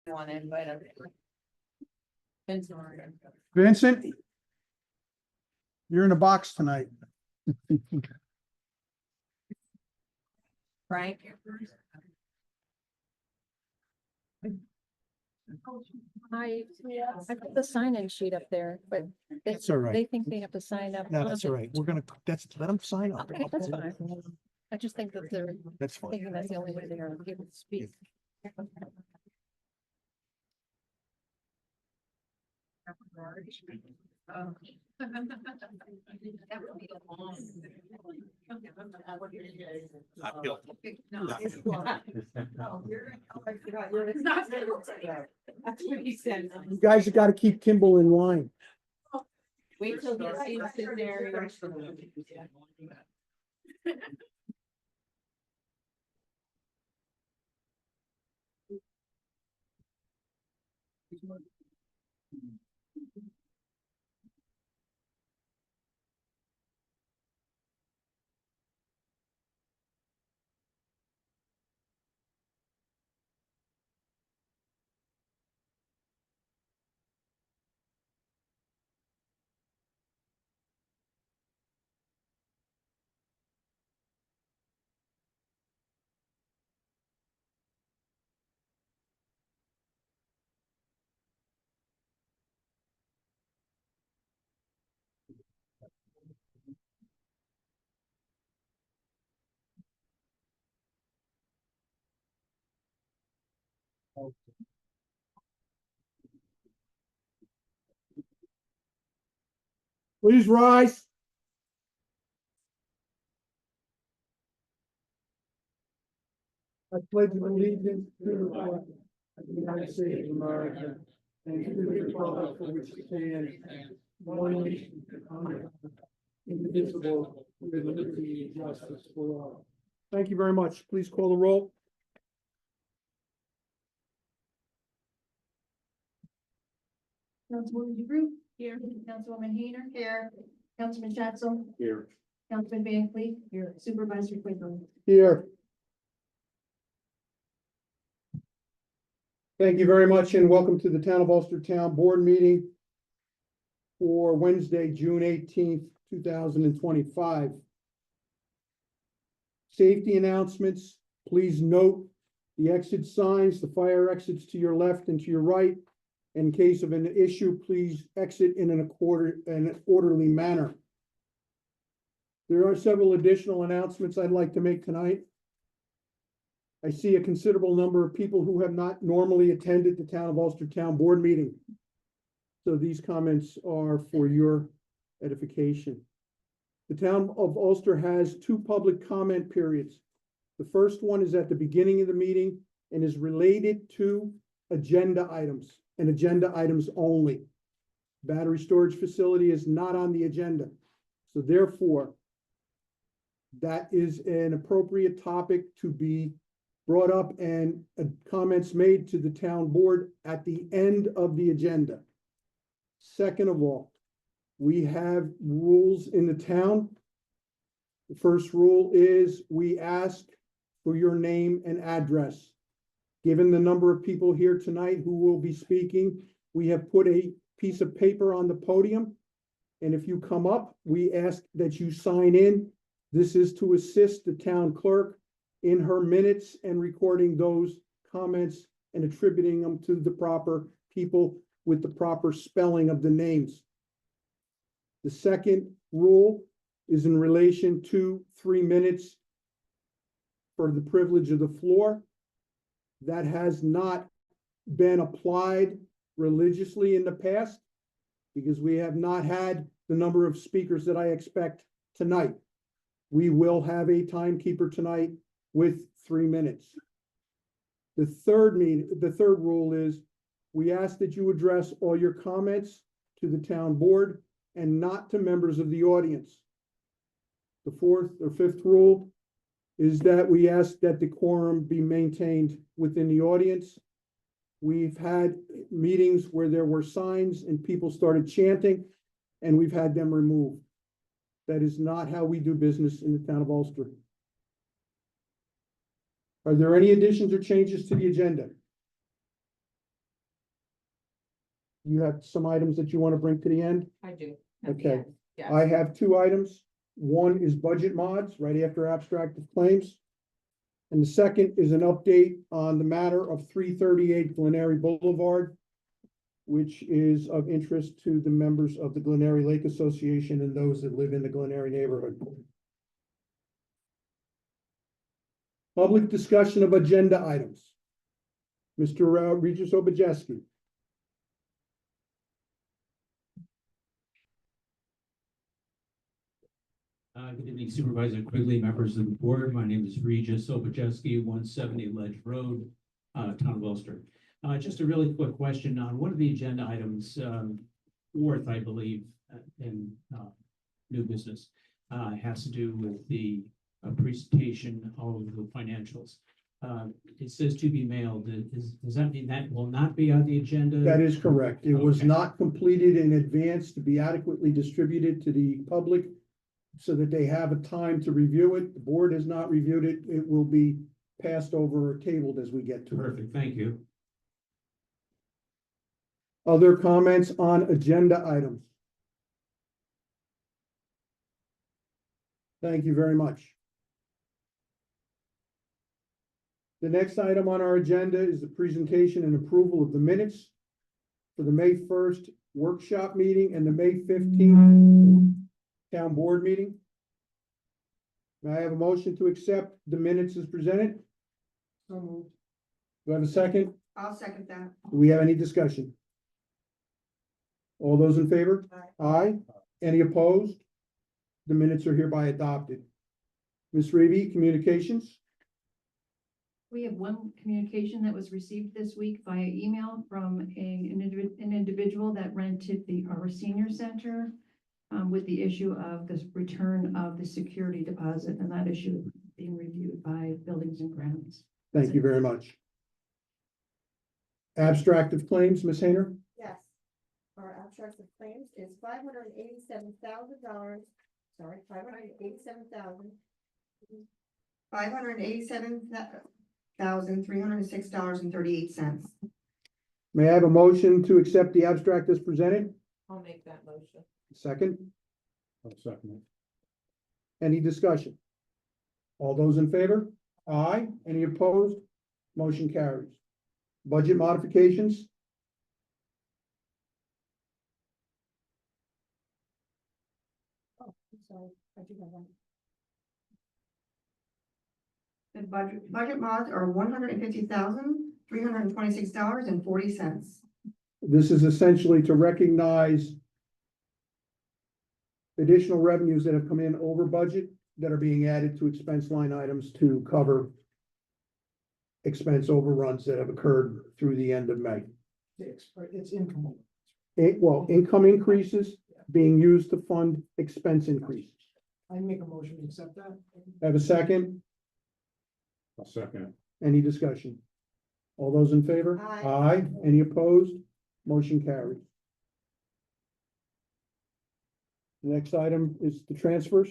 Want to invite him. Vincent? You're in a box tonight. Frank. I put the sign-in sheet up there, but they, That's all right. they think they have to sign up. No, that's all right. We're gonna, let them sign up. Okay, that's fine. I just think that they're That's fine. thinking that's the only way they're able to speak. That's what he said. You guys have got to keep Kimball in line. Wait till he sees it there. Please rise. I pledge allegiance to the flag of the United States of America and to the republic for which it stands, one nation, under God, indivisible, with liberty and justice for all. Thank you very much. Please call the roll. Councilwoman DeGroot. Here. Councilwoman Hayner. Here. Councilman Schatzel. Here. Councilman Van Cleef. Here. Supervisor Quigley. Here. Thank you very much and welcome to the Town of Ulster Town Board meeting for Wednesday, June 18th, 2025. Safety announcements, please note the exit signs, the fire exits to your left and to your right. In case of an issue, please exit in an orderly manner. There are several additional announcements I'd like to make tonight. I see a considerable number of people who have not normally attended the Town of Ulster Town Board meeting. So these comments are for your edification. The Town of Ulster has two public comment periods. The first one is at the beginning of the meeting and is related to agenda items and agenda items only. Battery storage facility is not on the agenda. So therefore, that is an appropriate topic to be brought up and comments made to the town board at the end of the agenda. Second of all, we have rules in the town. The first rule is we ask for your name and address. Given the number of people here tonight who will be speaking, we have put a piece of paper on the podium. And if you come up, we ask that you sign in. This is to assist the town clerk in her minutes and recording those comments and attributing them to the proper people with the proper spelling of the names. The second rule is in relation to 3 minutes for the privilege of the floor. That has not been applied religiously in the past because we have not had the number of speakers that I expect tonight. We will have a timekeeper tonight with 3 minutes. The third rule is we ask that you address all your comments to the town board and not to members of the audience. The fourth or fifth rule is that we ask that the quorum be maintained within the audience. We've had meetings where there were signs and people started chanting, and we've had them removed. That is not how we do business in the town of Ulster. Are there any additions or changes to the agenda? You have some items that you want to bring to the end? I do. at the Okay. end, yes. I have two items. One is budget mods, right after abstract of claims. And the second is an update on the matter of 338 Glenary Boulevard, which is of interest to the members of the Glenary Lake Association and those that live in the Glenary neighborhood. Public discussion of agenda items. Mr. Regis Obajeski. Good evening Supervisor Quigley, members of the board. My name is Regis Sobojeski, 170 Ledge Road, Town of Ulster. Just a really quick question on one of the agenda items, fourth, I believe, in new business, has to do with the presentation of the financials. It says to be mailed. Does that mean that will not be on the agenda? That is correct. It was Okay. not completed in advance to be adequately distributed to the public so that they have a time to review it. The board has not reviewed it. It will be passed over or tabled as we get to it. Perfect, thank you. Other comments on agenda items? Thank you very much. The next item on our agenda is the presentation and approval of the minutes for the May 1st workshop meeting and the May 15th town board meeting. May I have a motion to accept the minutes as presented? So moved. Do I have a second? I'll second that. Do we have any discussion? All those in favor? Aye. Any opposed? The minutes are hereby adopted. Ms. Reavy, communications? We have one communication that was received this week via email from an individual that rented our senior center with the issue of the return of the security deposit, and that issue being reviewed by Buildings and Grounds. Thank you very much. Abstract of claims, Ms. Hayner? Yes, our abstract of claims is $587,000, sorry, $587,306.38. May I have a motion to accept the abstract as presented? I'll make that motion. Second? I'll second it. Any discussion? All those in favor? Aye. Any opposed? Motion carries. Budget modifications? Oh, I'm sorry, I do have one. The budget mods are $150,326.40. This is essentially to recognize additional revenues that have come in over budget that are being added to expense line items to cover expense overruns that have occurred through the end of May. It's income. Income increases being used to fund expense increases. I make a motion to accept that. Have a second? I'll second. Any discussion? All those in favor? Aye. Aye. Any opposed? Motion carries. The next item is the transfers.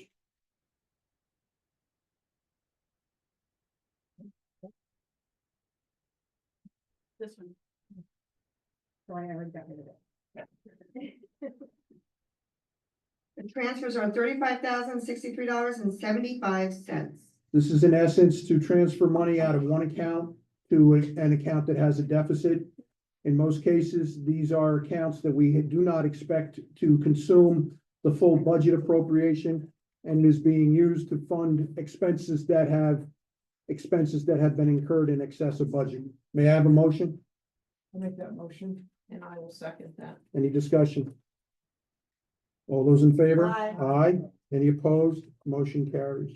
This one. Sorry, I already got rid of it. The transfers are $35,063.75. This is in essence to transfer money out of one account to an account that has a deficit. In most cases, these are accounts that we do not expect to consume the full budget appropriation, and it is being used to fund expenses that have been incurred in excess of budget. May I have a motion? I'll make that motion. And I will second that. Any discussion? All those in favor? Aye. Aye. Any opposed? Motion carries.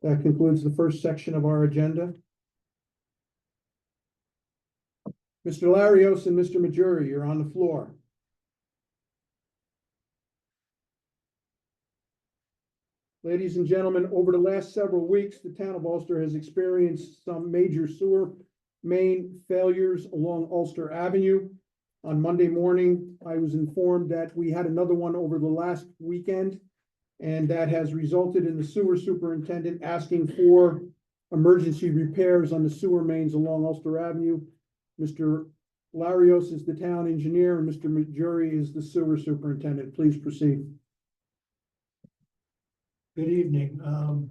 That concludes the first section of our agenda. Mr. Larios and Mr. Majuri, you're on the floor. Ladies and gentlemen, over the last several weeks, the town of Ulster has experienced some major sewer main failures along Ulster Avenue. On Monday morning, I was informed that we had another one over the last weekend, and that has resulted in the sewer superintendent asking for emergency repairs on the sewer mains along Ulster Avenue. Mr. Larios is the town engineer, and Mr. Majuri is the sewer superintendent. Please proceed. Good evening.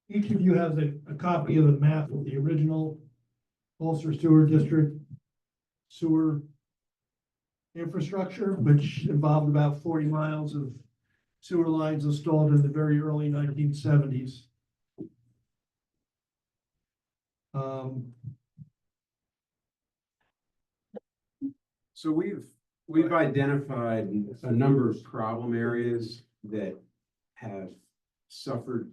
Each of you has a copy of the map of the original Ulster Sewer District sewer infrastructure, which involved about 40 miles of sewer lines installed in the very early 1970s. So we've identified a number of problem areas that have suffered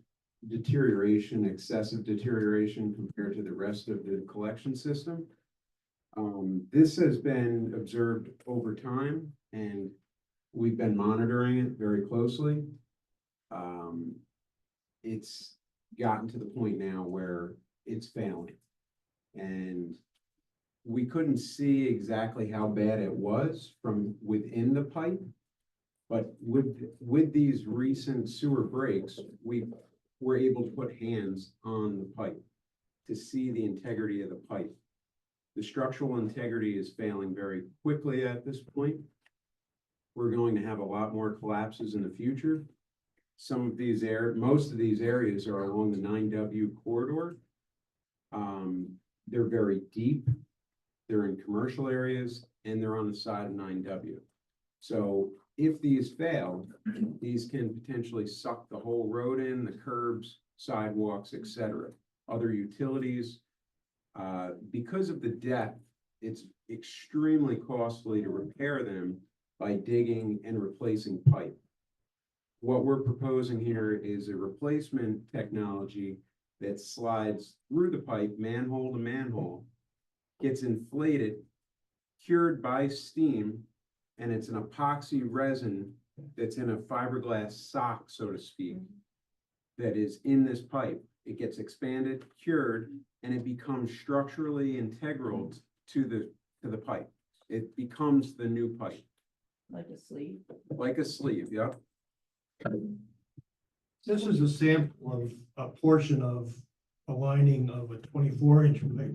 deterioration, excessive deterioration compared to the rest of the collection system. This has been observed over time and we've been monitoring it very closely. It's gotten to the point now where it's failing. And we couldn't see exactly how bad it was from within the pipe. But with these recent sewer breaks, we were able to put hands on the pipe to see the integrity of the pipe. The structural integrity is failing very quickly at this point. We're going to have a lot more collapses in the future. Most of these areas are along the 9W corridor. They're very deep. They're in commercial areas and they're on the side of 9W. So if these fail, these can potentially suck the whole road in, the curbs, sidewalks, etc. Other utilities. Because of the depth, it's extremely costly to repair them by digging and replacing pipe. What we're proposing here is a replacement technology that slides through the pipe, manhole to manhole, gets inflated, cured by steam, and it's an epoxy resin that's in a fiberglass sock, so to speak, that is in this pipe. It gets expanded, cured, and it becomes structurally integral to the pipe. It becomes the new pipe. Like a sleeve. Like a sleeve, yeah. This is a sample of a portion of a lining of a 24-inch pipe.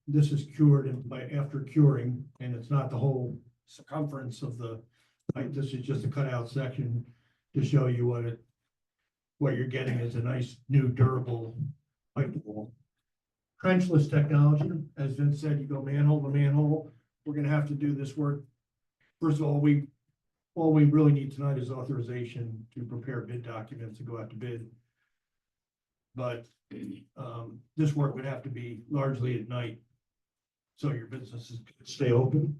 This is cured after curing, and it's not the whole circumference of the pipe. This is just a cutout section to show you what you're getting is a nice new durable pipe wall. Trenchless technology, as Vince said, you go manhole to manhole. We're gonna have to do this work. First of all, all we really need tonight is authorization to prepare bid documents to go out to bid. But this work would have to be largely at night, so your businesses could stay open.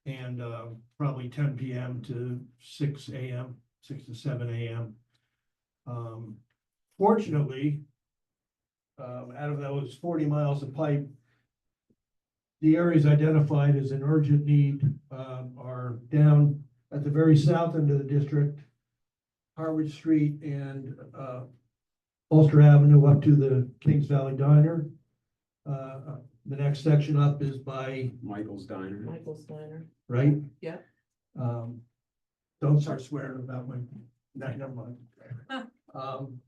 And probably 10 p.m. to 6 a.m., 6 to 7 a.m. Fortunately, out of those 40 miles of pipe, the areas identified as an urgent need are down at the very south end of the district, Harvard Street and Ulster Avenue up to the Kings Valley Diner. The next section up is by Michael's Diner. Michael's Diner. right? Yeah. Don't start swearing about my, never mind.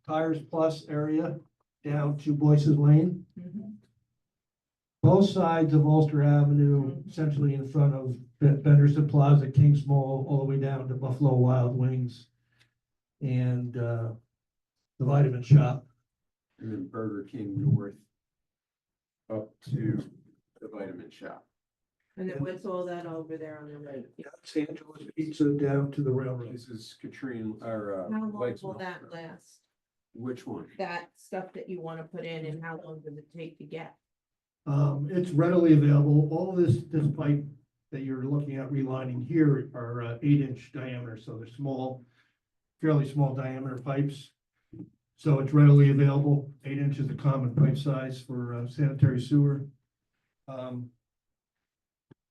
Tires Plus area down to Boyce's Lane. Both sides of Ulster Avenue, essentially in front of Benderson Plaza, Kings Mall, all the way down to Buffalo Wild Wings. And the Vitamin Shop. And then Burger King North up to the Vitamin Shop. And then what's all that over there on the right? Los Angeles Pizza down to the railroad. This is Katrine, or How long Lights will Mill. that last? Which one? That stuff that you want to put in, and how long does it take to get? It's readily available. All this pipe that you're looking at relining here are 8-inch diameter, so they're small, fairly small diameter pipes. So it's readily available. 8 inches is a common pipe size for sanitary sewer.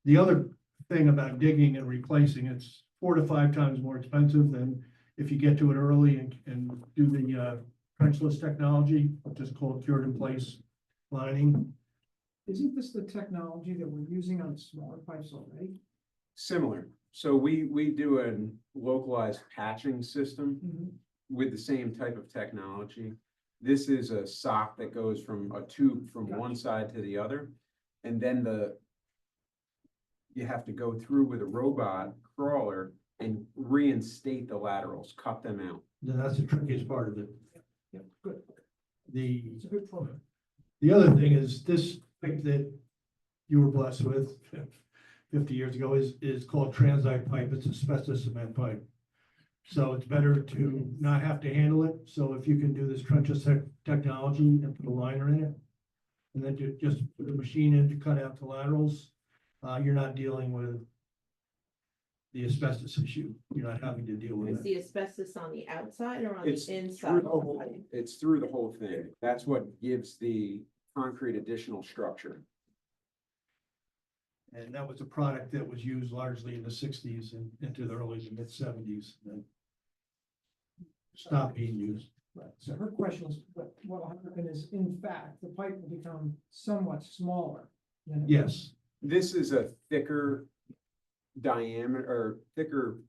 The other thing about digging and replacing, it's 4 to 5 times more expensive than if you get to it early and do the trenchless technology, which is called cured in place lining. Isn't this the technology that we're using on smaller pipes already? Similar. So we do a localized patching system Mm-hmm. with the same type of technology. This is a sock that goes from a tube from one side to the other. And then you have to go through with a robot crawler and reinstate the laterals, cut them out. Then that's the trickiest part of it. Yeah, good. The, It's a good program. the other thing is this pipe that you were blessed with 50 years ago is called transite pipe. It's asbestos cement pipe. So it's better to not have to handle it. So if you can do this trenchless technology and put a liner in it, and then just put a machine in to cut out the laterals, you're not dealing with the asbestos issue. You're not having to deal with Is it. the asbestos on the outside or on It's the through inside? the whole, it's through the whole thing. That's what gives the concrete additional structure. And that was a product that was used largely in the 60s and into the early to mid 70s. And stopped being used. Right, so her question is, what will happen is, in fact, the pipe will become somewhat smaller. than it was. Yes, This is a thicker diameter or thicker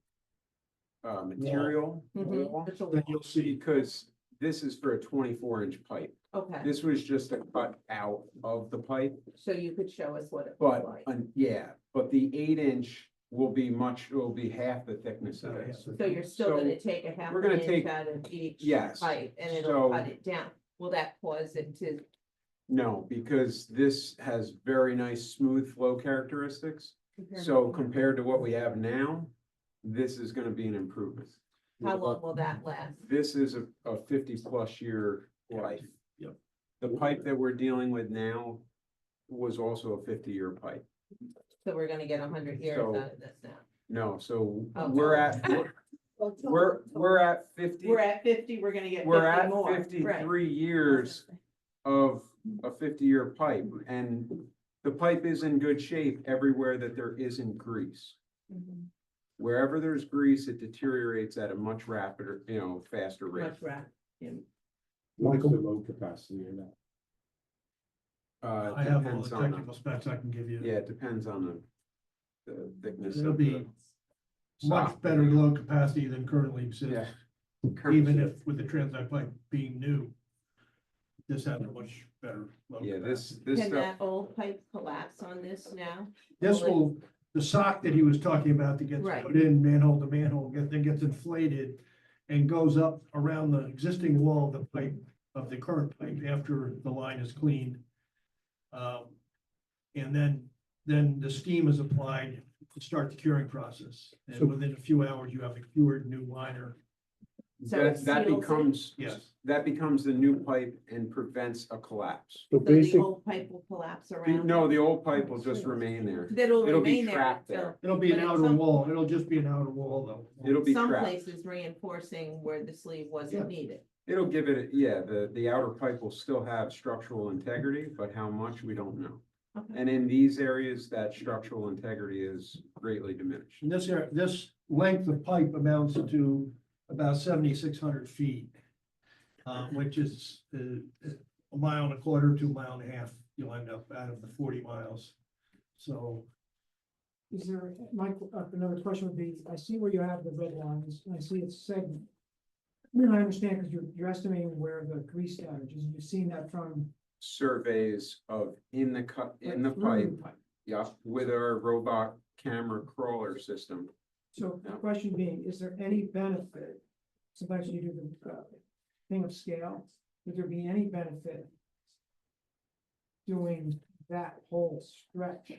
material. Mhm, wall, it's a then wall. you'll see. Because this is for a 24-inch pipe. Okay, This was just a cut out of the pipe, so you could show us what it but, looks like. yeah, but the 8-inch will be half the thickness of this. So you're still So, gonna take a half we're an gonna inch take- out of each Yes, pipe and it'll so- cut it down. Will that cause it to? No, because this has very nice smooth flow characteristics. So compared to what we have now, this is gonna be an improvement. How long will that last? This is a 50-plus year life. Yep. The pipe that we're dealing with now was also a 50-year pipe. So we're gonna get 100 years So- out of this now. No, so Oh. we're at 50. We're at 50, we're gonna get 50 We're at more. Right. 53 years of a 50-year pipe, and the pipe is in good shape everywhere that there isn't grease. Mhm. Wherever there's grease, it deteriorates at a much rapider, faster rate. Much rat. Michael? Load capacity or not? I have all Depends the on technical specs I can give you. Yeah, it depends on the thickness It'll of be the. much sock. better load capacity than currently Yeah. exists, even if with the transite pipe being new. This has a much better load Yeah, capacity. this Can stuff, that old pipe collapse on this now? This will, the sock that he was talking about that gets Right. put in manhole to manhole, then gets inflated and goes up around the existing wall of the pipe, of the current pipe after the line is cleaned. And then the steam is applied to start the curing process. So- And within a few hours, you have a cured new liner. So it that seals it? becomes, Yes. that becomes the new pipe and prevents a collapse. So So the basic, old pipe will collapse around? No, the old pipe will just remain there. That'll it'll be remain there trapped until. there. It'll be an But outer some- wall. It'll just be an outer wall though. It'll be Some trapped. places reinforcing where the sleeve Yeah. wasn't needed. It'll give it, yeah, the outer pipe will still have structural integrity, but how much, we don't know. Okay. And in these areas, that structural integrity is greatly diminished. And this length of pipe amounts to about 7,600 feet. Which is a mile and a quarter to a mile and a half, you'll end up out of the 40 miles. So, Is there, Michael, another question would be, I see where you have the red lines, and I see it's segment. And I understand, because you're estimating where the grease damage is, you've seen that from. Surveys of in the through pipe, yeah, with our robot camera crawler system. So the Yeah. question being, is there any benefit? Sometimes you do the thing of scale, would there be any benefit doing that whole stretch?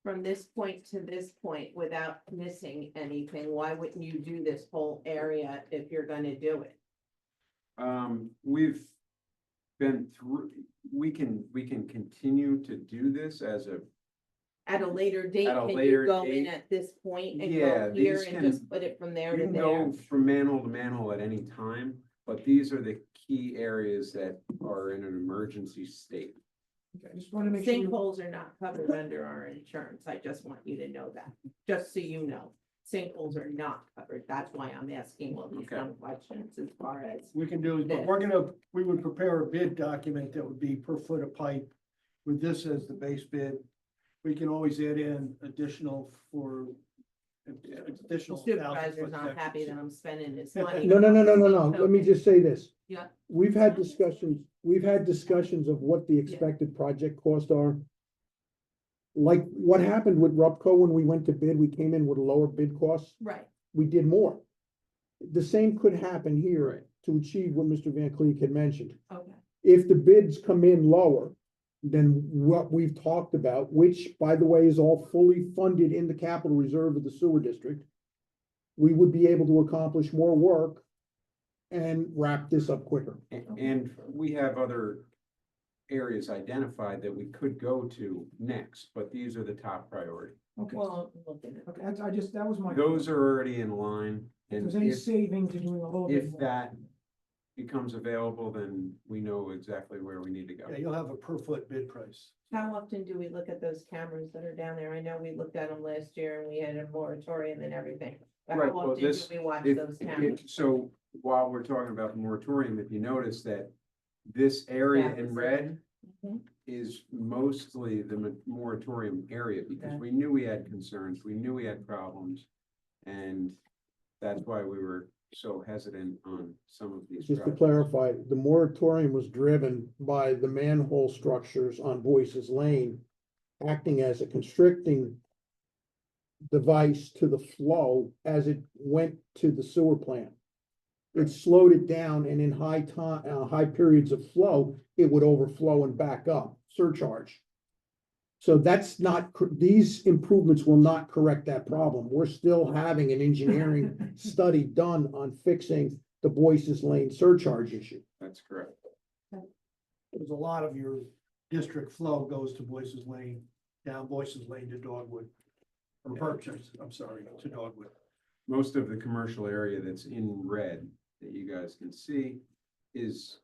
From this point to this point without missing anything, why wouldn't you do this whole area if you're gonna do it? We've been through, we can continue to do this as a, At a later date, At a can later you go in date? at this point and Yeah, go here these and can- just put it from there you to can there? go from manhole to manhole at any time, but these are the key areas that are in an emergency state. Okay, I just want to make sure. Sinkholes are not covered under our insurance. I just want you to know that, just so you know. Sinkholes are not covered. That's why I'm asking all these Okay. dumb questions as far as. we can do, but we would prepare a bid document that would be per foot of pipe with this as the base bid. We can always add in additional for additional. Supervisor's not happy that I'm spending this money. no, let me just say this. Yeah. We've had discussions of what the expected project costs are. like what happened with Rupco when we went to bid, we came in with a lower bid cost, Right, we did more. The same could happen Right. here to achieve what Mr. Van Cleek had mentioned. okay. If the bids come in lower than what we've talked about, which, by the way, is all fully funded in the capital reserve of the sewer district, we would be able to accomplish more work and wrap this up quicker. And we have other areas identified that we could go to next, but these are the top priority. Okay, Well, I'm looking at. okay, I just, that was my. Those are already in line, If and there's any if, savings in doing a little bit if more. that becomes available, then we know exactly where we need to go. Yeah, you'll have a per foot bid price. How often do we look at those cameras that are down there? I know we looked at them last year and we had a moratorium and everything. But Right, how well, often do this- we watch If- those if- cameras? So while we're talking about the moratorium, if you notice that this area That in was it. red Mhm. is mostly the moratorium area, because Okay. we knew we had concerns, we knew we had problems. And that's why we were so hesitant on some of these Just to projects. clarify, the moratorium was driven by the manhole structures on Boyce's Lane acting as a constricting device to the flow as it went to the sewer plant. It slowed it down, and in high periods of flow, it would overflow and back up, surcharge. So that's not, these improvements will not correct that problem. We're still having an engineering study done on fixing the Boyce's Lane surcharge issue. That's correct. There's a lot of your district flow goes to Boyce's Lane, down Boyce's Lane to Dogwood. Or Berkshire's, I'm sorry, to Dogwood. Most of the commercial area that's in red that you guys can see is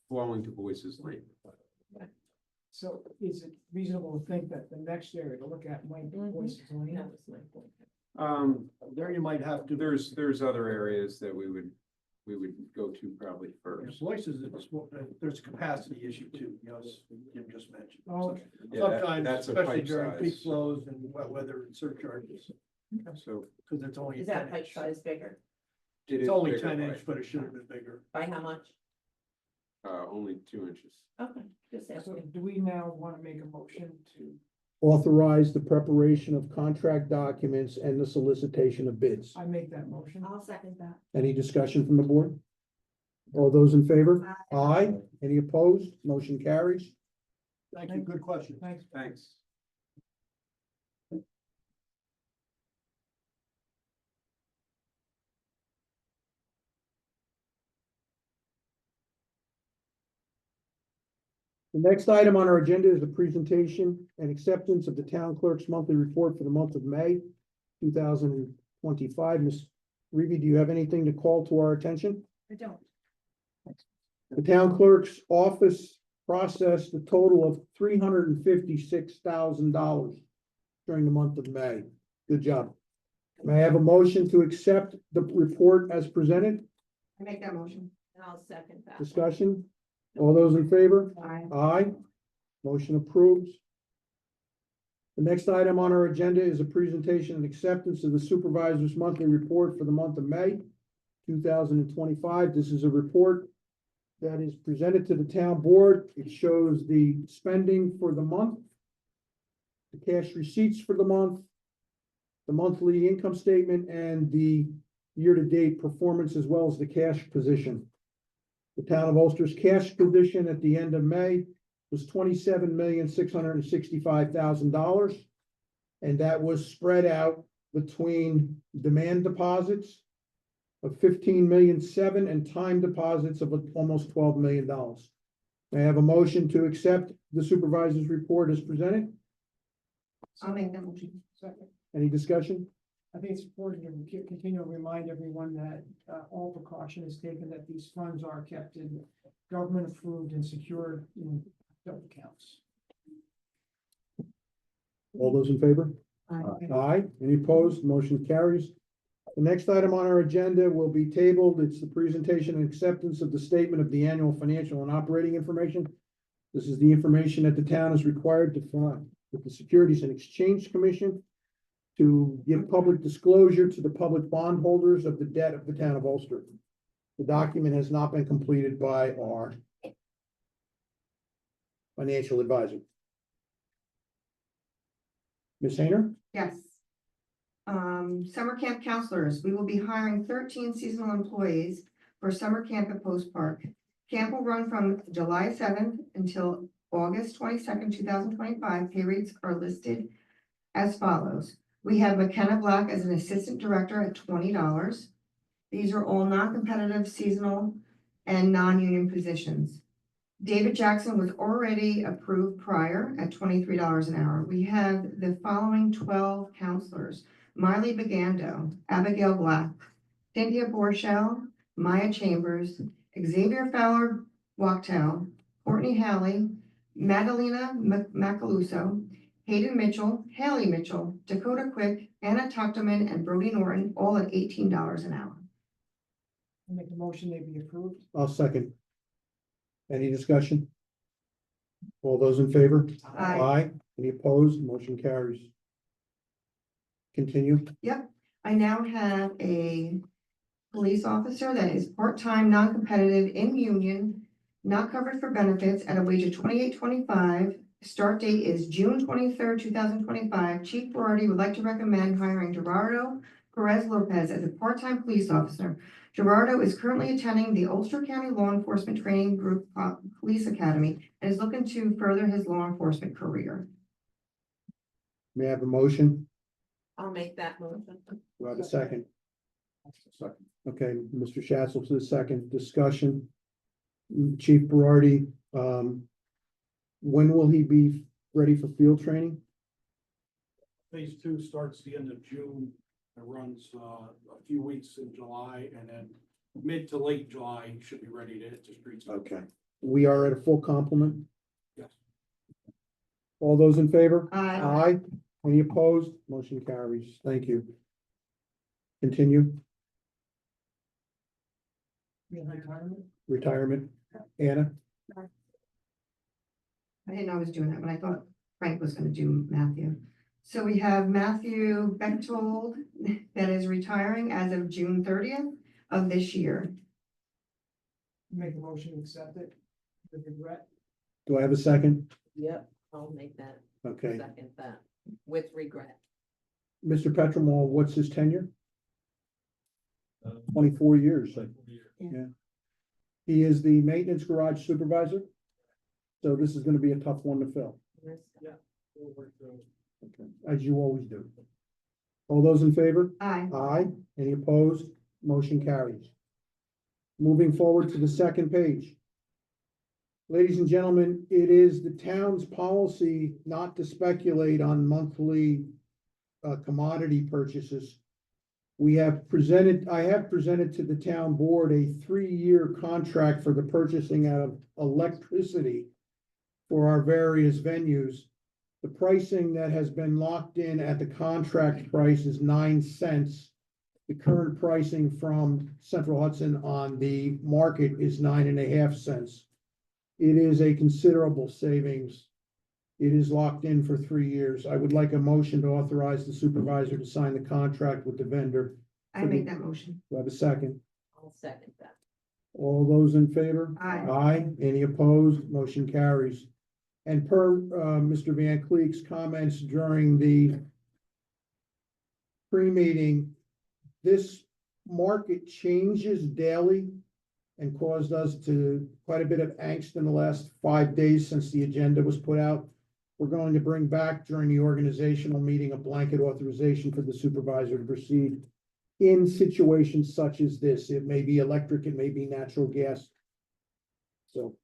flowing to Boyce's Lane. So is it reasonable to think that the next area to look at might be Mhm. Boyce's Lane? That was my point. There you might have to. There's other areas that we would go to probably first. Boyce's, there's a capacity issue too, you know, as Jim just mentioned. Oh, okay. Yeah, Sometimes, that's a especially pipe during peak size. flows and wet weather and surcharges, So because it's only Is 10 that pipe inch. size bigger? it It's is only bigger 10 inch, by, but it should have been bigger. By how much? only 2 inches. Okay, just So asking. do we now want to make a motion to, Authorize the preparation of contract documents and the solicitation of bids. I make that motion? I'll second that. Any discussion from the board? All those in favor? Aye. Any opposed? Motion carries. Thank you, good question. Thanks. Thanks. The next item on our agenda is the presentation and acceptance of the town clerk's monthly report for the month of May, 2025. Ms. Reevy, do you have anything to call to our attention? I don't. The town clerk's office processed a total of $356,000 during the month of May. Good job. May I have a motion to accept the report as presented? I make that motion. And I'll second that. Discussion? All those in favor? Aye. Aye. Motion approves. The next item on our agenda is a presentation and acceptance of the supervisor's monthly report for the month of May, 2025. This is a report that is presented to the town board. It shows the spending for the month, the cash receipts for the month, the monthly income statement, and the year-to-date performance, as well as the cash position. The town of Ulster's cash position at the end of May was $27,665,000. And that was spread out between demand deposits of $15,000,007 and time deposits of almost $12 million. May I have a motion to accept the supervisor's report as presented? I'll make that motion. Second. Any discussion? I think it's important to continue to remind everyone that all precaution is taken, that these funds are kept in government approved and secured in double accounts. All those in favor? Aye. Aye. Any opposed? Motion carries. The next item on our agenda will be tabled. It's the presentation and acceptance of the statement of the annual financial and operating information. This is the information that the town is required to file with the Securities and Exchange Commission to give public disclosure to the public bondholders of the debt of the town of Ulster. The document has not been completed by our financial advisor. Ms. Hayner? Yes. Summer camp counselors, we will be hiring 13 seasonal employees for summer camp at Post Park. Camp will run from July 7th until August 22nd, 2025. Pay rates are listed as follows. We have McKenna Black as an assistant director at $20. These are all non-competitive seasonal and non-union positions. David Jackson was already approved prior at $23 an hour. We have the following 12 counselors: Miley Bagando, Abigail Black, Cynthia Borchell, Maya Chambers, Xavier Fowler Wachtel, Courtney Halley, Madalena Macaluso, Hayden Mitchell, Haley Mitchell, Dakota Quick, Anna Tuchterman, and Brody Norton, all at $18 an hour. Make a motion, they be approved. I'll second. Any discussion? All those in favor? Aye. Any opposed? Motion carries. Continue. I now have a police officer that is part-time, non-competitive, in union, not covered for benefits, at a wage of $28.25. Start date is June 23rd, 2025. Chief Berardi would like to recommend hiring Gerardo Perez Lopez as a part-time police officer. Gerardo is currently attending the Ulster County Law Enforcement Training Group Police Academy and is looking to further his law enforcement career. May I have a motion? I'll make that motion. Do I have a second? Second. Okay, Mr. Schatzel to the second. Discussion. Chief Berardi, when will he be ready for field training? Phase 2 starts the end of June. It runs a few weeks in July, and then mid to late July, he should be ready to hit the streets. Okay. We are at a full complement. Yes. All those in favor? Aye. Aye. Any opposed? Motion carries. Thank you. Continue. Retirement. Retirement. Anna? I didn't know I was doing that, but I thought Frank was gonna do Matthew. So we have Matthew Bechtold that is retiring as of June 30th of this year. Make a motion to accept it with regret. Do I have a second? Yep, I'll make that, Okay. second that, with regret. Mr. Petromall, what's his tenure? 24 years. Yeah. He is the maintenance garage supervisor. So this is gonna be a tough one to fill. We'll work through it. Okay, as you always do. All those in favor? Aye. Aye. Any opposed? Motion carries. Moving forward to the second page. Ladies and gentlemen, it is the town's policy not to speculate on monthly commodity purchases. I have presented to the town board a 3-year contract for the purchasing of electricity for our various venues. The pricing that has been locked in at the contract price is 9 cents. The current pricing from Central Hudson on the market is 9.5 cents. It is a considerable savings. It is locked in for 3 years. I would like a motion to authorize the supervisor to sign the contract with the vendor. I make that motion. Do I have a second? I'll second that. All those in favor? Aye. Aye. Any opposed? Motion carries. And per Mr. Van Cleek's comments during the pre-meeting, this market changes daily and caused us to quite a bit of angst in the last 5 days since the agenda was put out. We're going to bring back during the organizational meeting a blanket authorization for the supervisor to proceed in situations such as this. It may be electric, it may be natural gas. So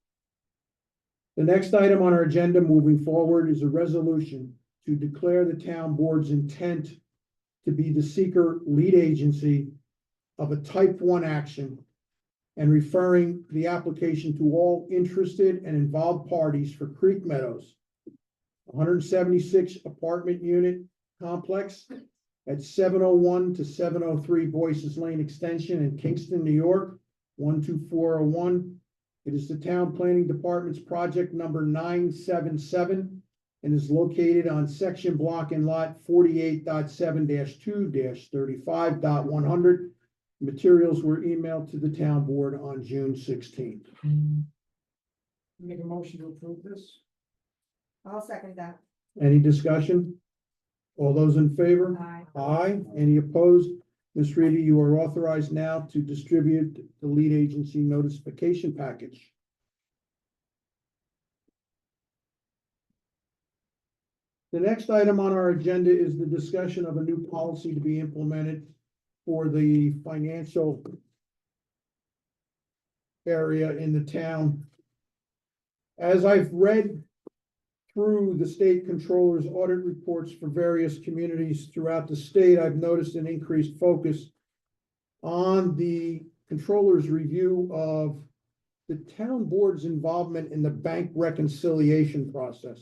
the next item on our agenda moving forward is a resolution to declare the town board's intent to be the seeker lead agency of a type 1 action and referring the application to all interested and involved parties for Creek Meadows, 176 apartment unit complex at 701 to 703 Boyce's Lane Extension in Kingston, New York, 12401. It is the Town Planning Department's project number 977 and is located on section block and lot 48.7-2-35.100. Materials were emailed to the town board on June 16th. Make a motion to approve this. I'll second that. Any discussion? All those in favor? Aye. Aye. Any opposed? Ms. Reedy, you are authorized now to distribute the lead agency notification package. The next item on our agenda is the discussion of a new policy to be implemented for the financial area in the town. As I've read through the state controller's audit reports for various communities throughout the state, I've noticed an increased focus on the controller's review of the town board's involvement in the bank reconciliation process.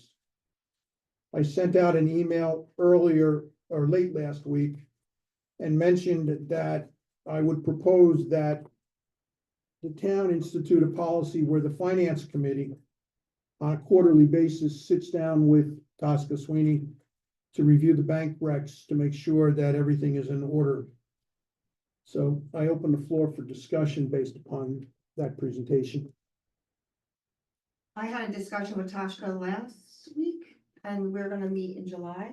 I sent out an email earlier or late last week and mentioned that I would propose that the town institute a policy where the finance committee on a quarterly basis sits down with Tosca Sweeney to review the bank recs to make sure that everything is in order. So I open the floor for discussion based upon that presentation. I had a discussion with Tashka last week, and we're gonna meet in July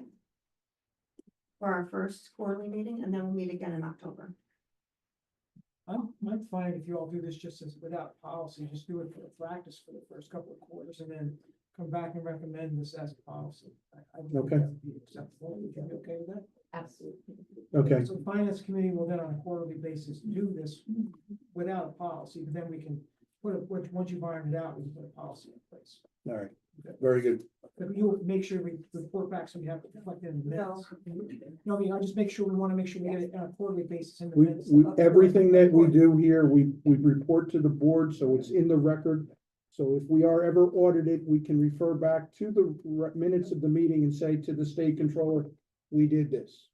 for our first quarterly meeting, and then we'll meet again in October. I'm fine if you all do this just as without policy, just do it for practice for the first couple of quarters and then come back and recommend this as a policy. I think Okay. that would be acceptable. Would you be okay with that? Absolutely. Okay, So the finance committee will then on a quarterly basis do this without a policy, but then we can put it, once you've ironed it out, we can put a policy in place. all right, very good. But you'll make sure we report back so we have to reflect it in the minutes. No, I mean, I'll just make sure, we want to make sure we get it on a quarterly basis in the minutes. Everything that we do here, we report to the board, so it's in the record. So if we are ever audited, we can refer back to the minutes of the meeting and say to the state controller, we did this.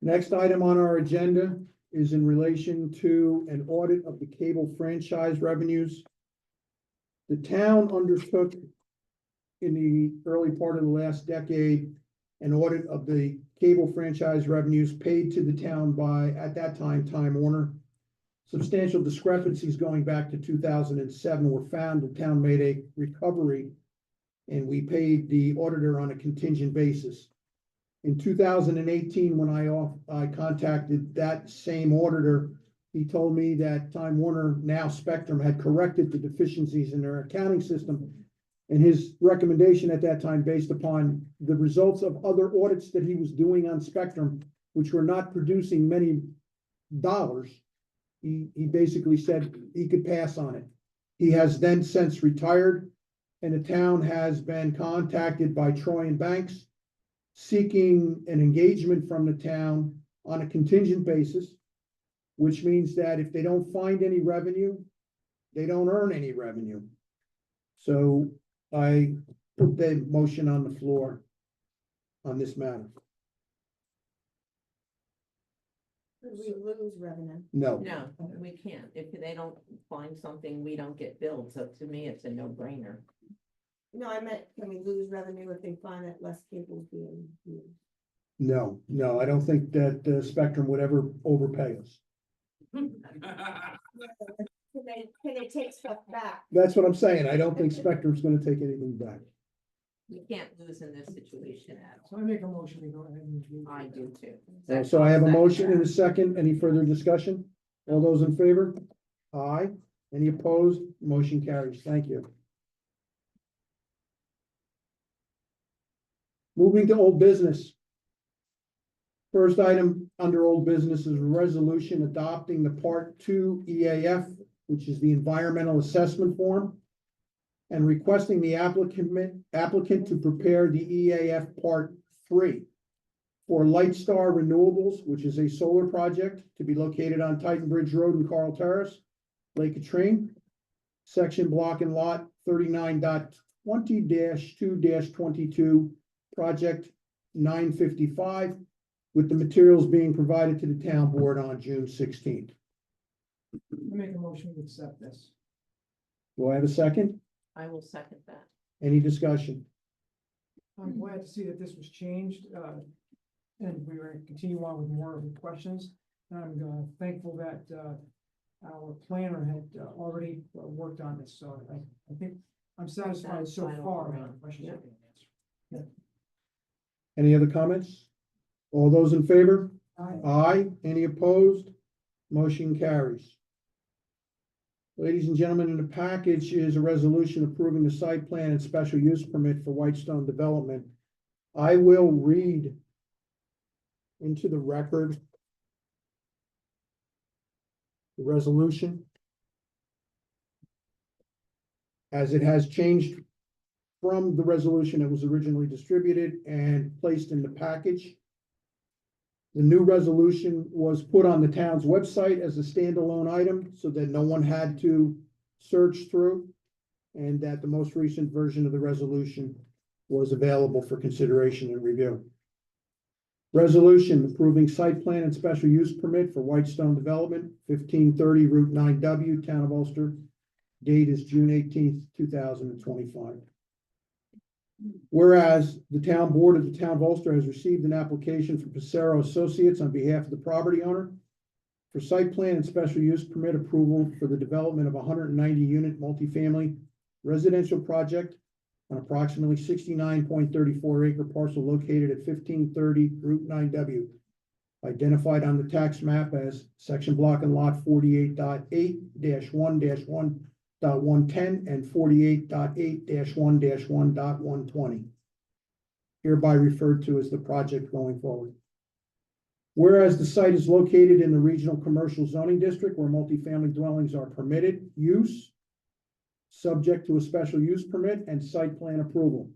Next item on our agenda is in relation to an audit of the cable franchise revenues. The town undertook in the early part of the last decade an audit of the cable franchise revenues paid to the town by, at that time, Time Warner. Substantial discrepancies going back to 2007 were found. The town made a recovery and we paid the auditor on a contingent basis. In 2018, when I contacted that same auditor, he told me that Time Warner, now Spectrum, had corrected the deficiencies in their accounting system. And his recommendation at that time, based upon the results of other audits that he was doing on Spectrum, which were not producing many dollars, he basically said he could pass on it. He has then since retired, and the town has been contacted by Troy and Banks seeking an engagement from the town on a contingent basis, which means that if they don't find any revenue, they don't earn any revenue. So I put the motion on the floor on this matter. We lose revenue. No, No, we can't. If they don't find something, we don't get billed. So to me, it's a no-brainer. No, I meant, can we lose revenue if they find that less cable is being used? no, I don't think that Spectrum would ever overpay us. Can they take stuff back? That's what I'm saying. I don't think Spectrum's gonna take anything back. We can't lose in this situation at So all. I make a motion, we go ahead and do. I do too. So I have a motion and a second. Any further discussion? All those in favor? Aye. Any opposed? Motion carries. Thank you. Moving to old business. First item under old business is a resolution adopting the Part 2 EAF, which is the environmental assessment form, and requesting the applicant to prepare the EAF Part 3 for Lightstar Renewables, which is a solar project to be located on Titan Bridge Road in Carl Terrace, Lake Katrine, section block and lot 39.20-2-22, project 955, with the materials being provided to the town board on June 16th. I make a motion to accept this. Do I have a second? I will second that. Any discussion? I'm glad to see that this was changed, and we are gonna continue on with more of the questions. And I'm thankful that our planner had already worked on this, so I think I'm satisfied so Satisfied far. all around. The questions have been answered. Any other comments? All those in favor? Aye. Aye. Any opposed? Motion carries. Ladies and gentlemen, in the package is a resolution approving the site plan and special use permit for Whitestone Development. I will read into the record the resolution as it has changed from the resolution that was originally distributed and placed in the package. The new resolution was put on the town's website as a standalone item so that no one had to search through, and that the most recent version of the resolution was available for consideration and review. Resolution approving site plan and special use permit for Whitestone Development, 1530 Route 9W, Town of Ulster. Date is June 18th, 2025. Whereas the town board of the town of Ulster has received an application from Passero Associates on behalf of the property owner for site plan and special use permit approval for the development of a 190-unit multifamily residential project on approximately 69.34 acre parcel located at 1530 Route 9W, identified on the tax map as section block and lot 48.8-1-1.110 and 48.8-1-1.120. Hereby referred to as the project going forward. Whereas the site is located in the regional commercial zoning district where multifamily dwellings are permitted use, subject to a special use permit and site plan approval.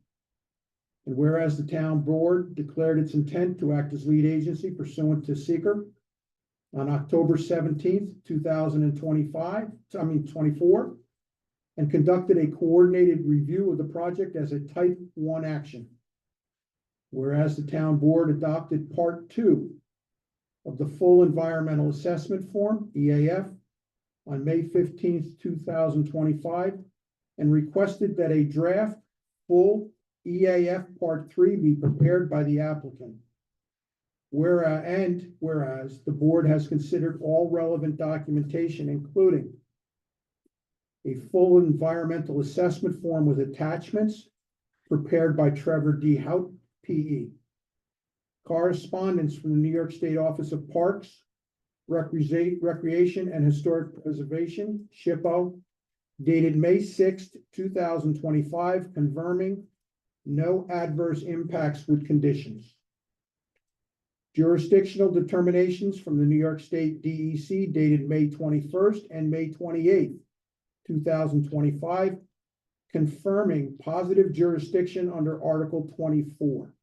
And whereas the town board declared its intent to act as lead agency pursuant to seeker on October 17th, 24, and conducted a coordinated review of the project as a type 1 action. Whereas the town board adopted part 2 of the full environmental assessment form, EAF, on May 15th, 2025, and requested that a draft full EAF Part 3 be prepared by the applicant. Whereas the board has considered all relevant documentation, including a full environmental assessment form with attachments prepared by Trevor D. Hout, PE. Correspondence from the New York State Office of Parks, Recreation and Historic Preservation, SHPO, dated May 6th, 2025, confirming no adverse impacts with conditions. Jurisdictional determinations from the New York State DEC dated May 21st and May 28th, 2025, confirming positive jurisdiction under Article 24.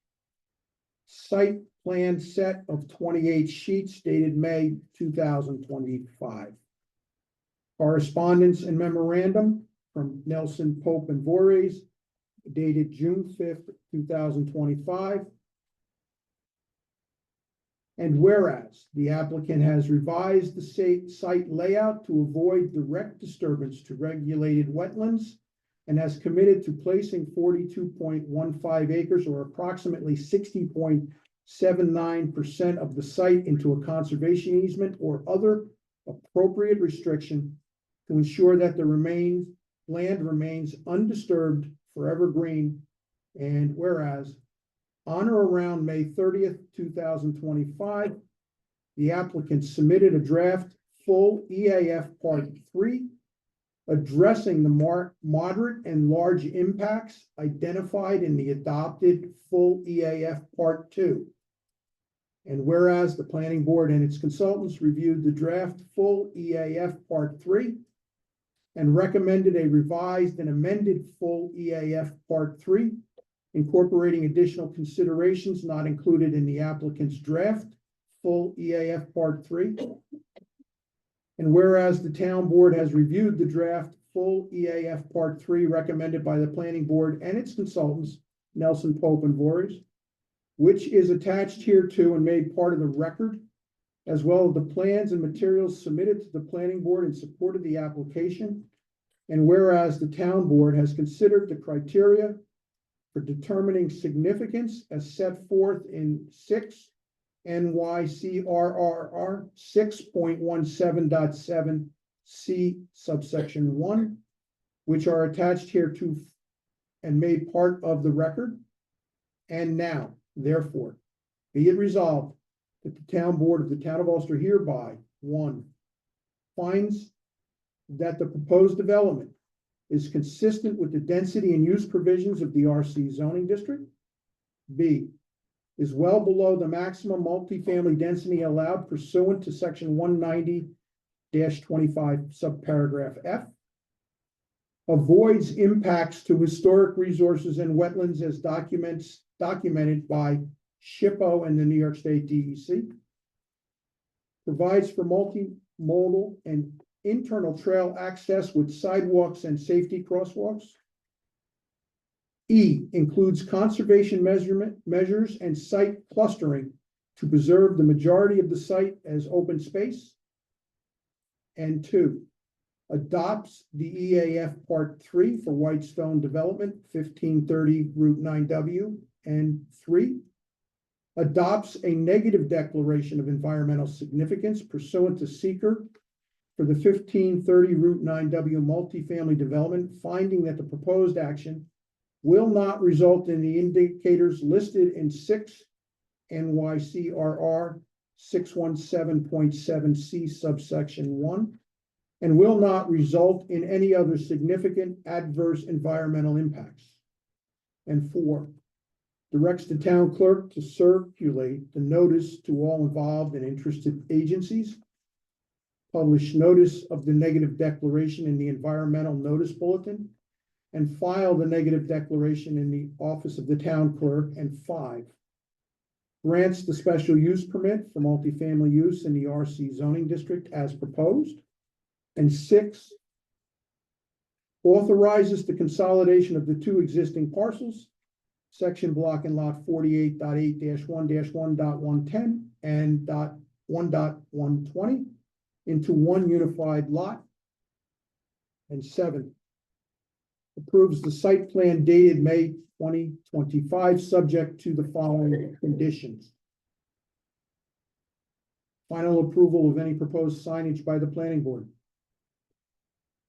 Site plan set of 28 sheets dated May 2025. Correspondence and memorandum from Nelson Pope and Voorhees dated June 5th, 2025. And whereas the applicant has revised the site layout to avoid direct disturbance to regulated wetlands and has committed to placing 42.15 acres or approximately 60.79% of the site into a conservation easement or other appropriate restriction to ensure that the land remains undisturbed, forever green. And whereas on or around May 30th, 2025, the applicant submitted a draft full EAF Part 3 addressing the moderate and large impacts identified in the adopted full EAF Part 2. And whereas the planning board and its consultants reviewed the draft full EAF Part 3 and recommended a revised and amended full EAF Part 3, incorporating additional considerations not included in the applicant's draft full EAF Part 3. And whereas the town board has reviewed the draft full EAF Part 3 recommended by the planning board and its consultants, Nelson Pope and Voorhees, which is attached hereto and made part of the record, as well as the plans and materials submitted to the planning board in support of the application. And whereas the town board has considered the criteria for determining significance as set forth in 6 NYCRRR 6.17.7 C subsection 1, which are attached hereto and made part of the record. And now, Therefore, be it resolved that the town board of the town of Ulster hereby, one, finds that the proposed development is consistent with the density and use provisions of the RC zoning district. B, is well below the maximum multifamily density allowed pursuant to section 190-25 subparagraph F. Avoids impacts to historic resources and wetlands as documented by SHPO and the New York State DEC. Provides for multimodal and internal trail access with sidewalks and safety crosswalks. E, includes conservation measures and site clustering to preserve the majority of the site as open space. And 2, adopts the EAF Part 3 for Whitestone Development, 1530 Route 9W. And 3, adopts a negative declaration of environmental significance pursuant to seeker for the 1530 Route 9W multifamily development, finding that the proposed action will not result in the indicators listed in 6 NYCRR 617.7C subsection 1, and will not result in any other significant adverse environmental impacts. And 4, directs the town clerk to circulate the notice to all involved and interested agencies, publish notice of the negative declaration in the environmental notice bulletin, and file the negative declaration in the office of the town clerk. And 5, grants the special use permit for multifamily use in the RC zoning district as proposed. And 6, authorizes the consolidation of the 2 existing parcels, section block and lot 48.8-1-1.110 and .1.120 into one unified lot. And 7, approves the site plan dated May 2025, subject to the following conditions. Final approval of any proposed signage by the planning board.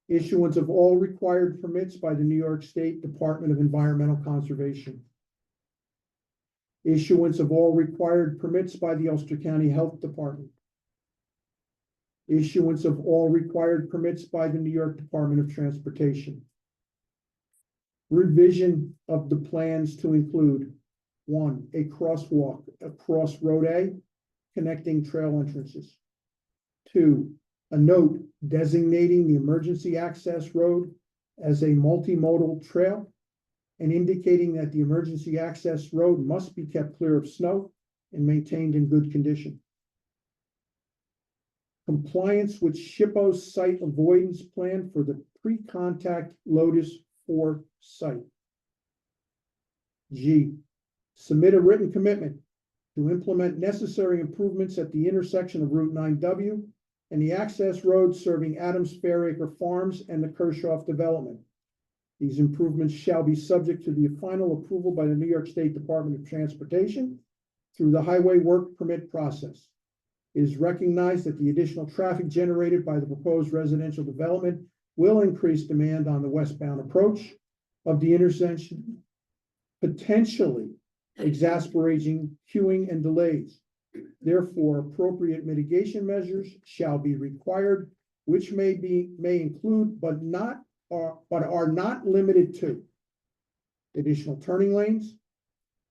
Issuance of all required permits by the New York State Department of Environmental Conservation. Issuance of all required permits by the Ulster County Health Department. Issuance of all required permits by the New York Department of Transportation. Revision of the plans to include 1, a crosswalk across Road A connecting trail entrances. 2, a note designating the emergency access road as a multimodal trail and indicating that the emergency access road must be kept clear of snow and maintained in good condition. Compliance with SHPO's site avoidance plan for the pre-contact Lotus 4 site. G, submit a written commitment to implement necessary improvements at the intersection of Route 9W and the access road serving Adams Fairacre Farms and the Kershaw development. These improvements shall be subject to the final approval by the New York State Department of Transportation through the highway work permit process. It is recognized that the additional traffic generated by the proposed residential development will increase demand on the westbound approach of the intersection, potentially exacerbating queuing and delays. Therefore, appropriate mitigation measures shall be required, which may include, but are not limited to additional turning lanes,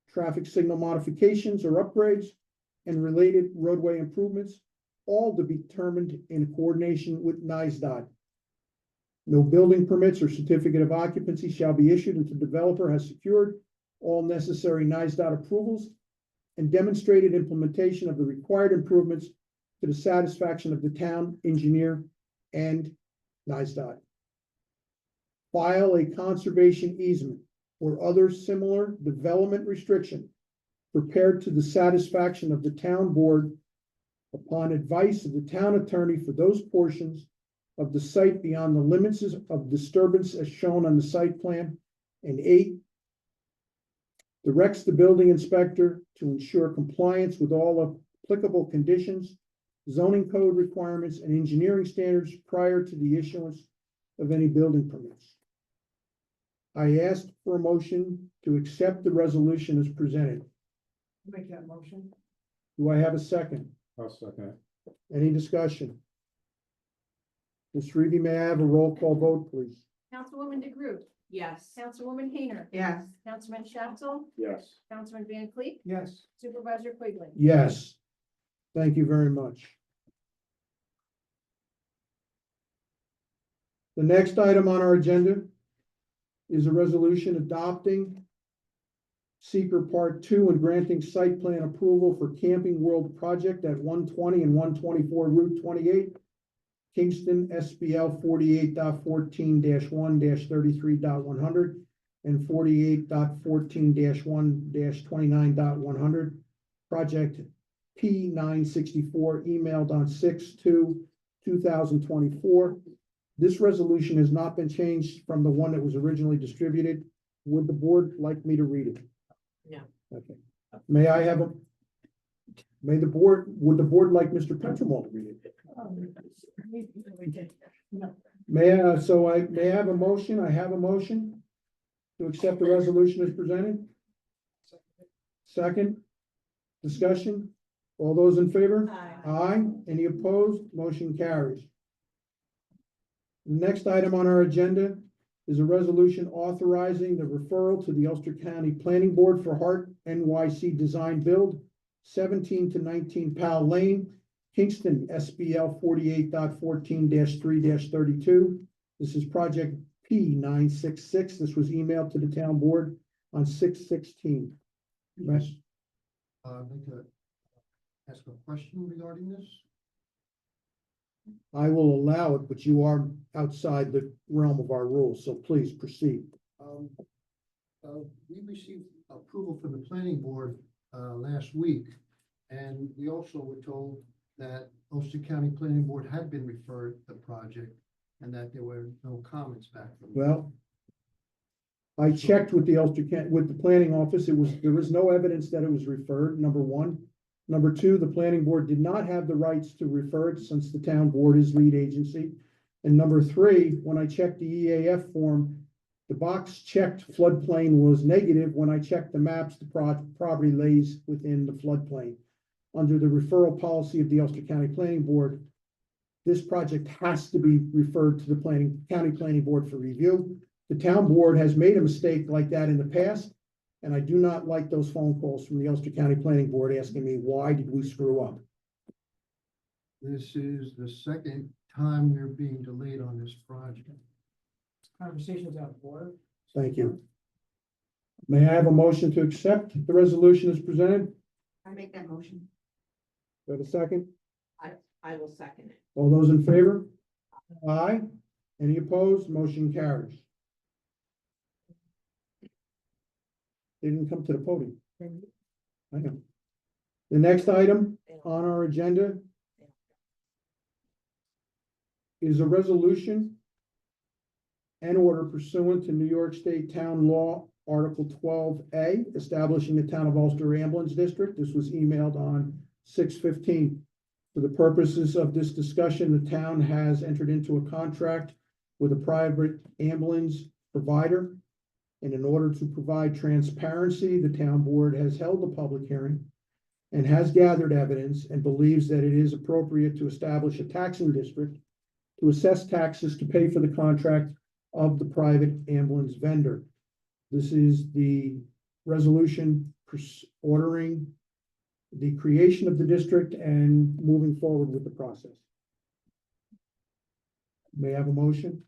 traffic signal modifications or upgrades, and related roadway improvements, all to be determined in coordination with NYSDOT. No building permits or certificate of occupancy shall be issued until the developer has secured all necessary NYSDOT approvals and demonstrated implementation of the required improvements to the satisfaction of the town engineer and NYSDOT. File a conservation easement or other similar development restriction prepared to the satisfaction of the town board upon advice of the town attorney for those portions of the site beyond the limits of disturbance as shown on the site plan. And 8, directs the building inspector to ensure compliance with all applicable conditions, zoning code requirements, and engineering standards prior to the issuance of any building permits. I asked for a motion to accept the resolution as presented. Make that motion. Do I have a second? I'll second. Any discussion? Ms. Reevy, may I have a roll call vote, please? Councilwoman DeGroot, Yes. Councilwoman Hayner, Yes. Councilman Shaftel, Yes. Councilman Van Cleef, Yes. Supervisor Quigley. Yes. Thank you very much. The next item on our agenda is a resolution adopting Seeker Part 2 and granting site plan approval for Camping World project at 120 and 124 Route 28, Kingston, SBL 48.14-1-33.100 and 48.14-1-29.100. Project P 964, emailed on 6/2/2024. This resolution has not been changed from the one that was originally distributed. Would the board like me to read it? No. Okay. Would the board like Mr. Petremont to read it? May I have a motion? I have a motion to accept the resolution as presented. Second, discussion. All those in favor? Aye. Any opposed? Motion carries. The next item on our agenda is a resolution authorizing the referral to the Ulster County Planning Board for Hart NYC Design Build, 17 to 19 Powell Lane, Kingston, SBL 48.14-3-32. This is project P 966. This was emailed to the town board on 6/16. Yes. I'd like to ask a question regarding this. I will allow it, but you are outside the realm of our rules, so please proceed. We received approval from the planning board last week, and we also were told that Ulster County Planning Board had been referred the project and that there were no comments back from them. Well, I checked with the with the planning office. There was no evidence that it was referred, number one. Number two, the planning board did not have the rights to refer it since the town board is lead agency. And number three, when I checked the EAF form, the box checked floodplain was negative. When I checked the maps, the property lays within the floodplain. Under the referral policy of the Ulster County Planning Board, this project has to be referred to the county planning board for review. The town board has made a mistake like that in the past, and I do not like those phone calls from the Ulster County Planning Board asking me, why did we screw up? This is the second time we're being delayed on this project. Conversations out of order. Thank you. May I have a motion to accept the resolution as presented? I make that motion. Do I have a second? I will second it. All those in favor? Aye. Any opposed? Motion carries. They didn't come to the podium. I know. The next item on our agenda is a resolution and order pursuant to New York State Town Law, Article 12A, establishing the Town of Ulster Ambulance District. This was emailed on 6/15. For the purposes of this discussion, the town has entered into a contract with a private ambulance provider. And in order to provide transparency, the town board has held a public hearing and has gathered evidence and believes that it is appropriate to establish a taxing district to assess taxes to pay for the contract of the private ambulance vendor. This is the resolution ordering the creation of the district and moving forward with the process. May I have a motion?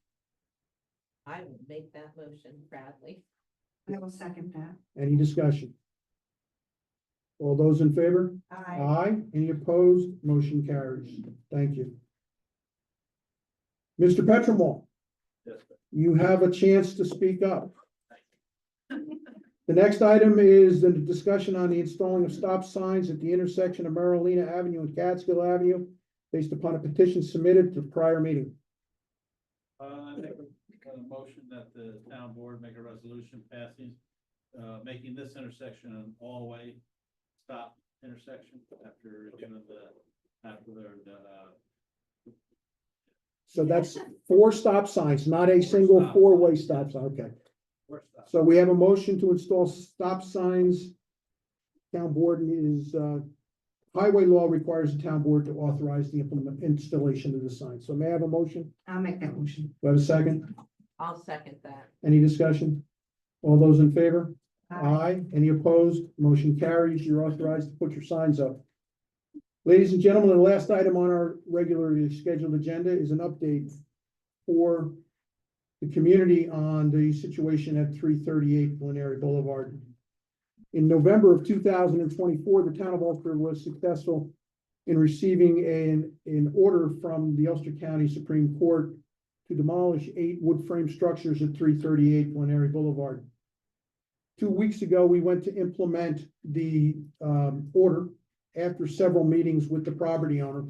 I will make that motion proudly. I will second that. Any discussion? All those in favor? Aye. Any opposed? Motion carries. Thank you. Mr. Petremont, you have a chance to speak up. The next item is the discussion on the installing of stop signs at the intersection of Marolina Avenue and Catskill Avenue based upon a petition submitted to the prior meeting. I make a motion that the town board make a resolution passing, making this intersection an all-way stop intersection after doing So that's 4 stop signs, not a single 4-way stop sign. Okay. So we have a motion to install stop signs town board is, highway law requires the town board to authorize the installation of the sign. So may I have a motion? I'll make that motion. Do I have a second? I'll second that. Any discussion? All those in favor? Aye. Any opposed? Motion carries. You're authorized to put your signs up. Ladies and gentlemen, the last item on our regularly scheduled agenda is an update for the community on the situation at 338 Glenary Boulevard. In November of 2024, the town of Ulster was successful in receiving an order from the Ulster County Supreme Court to demolish 8 wood frame structures at 338 Glenary Boulevard. 2 weeks ago, we went to implement the order after several meetings with the property owner.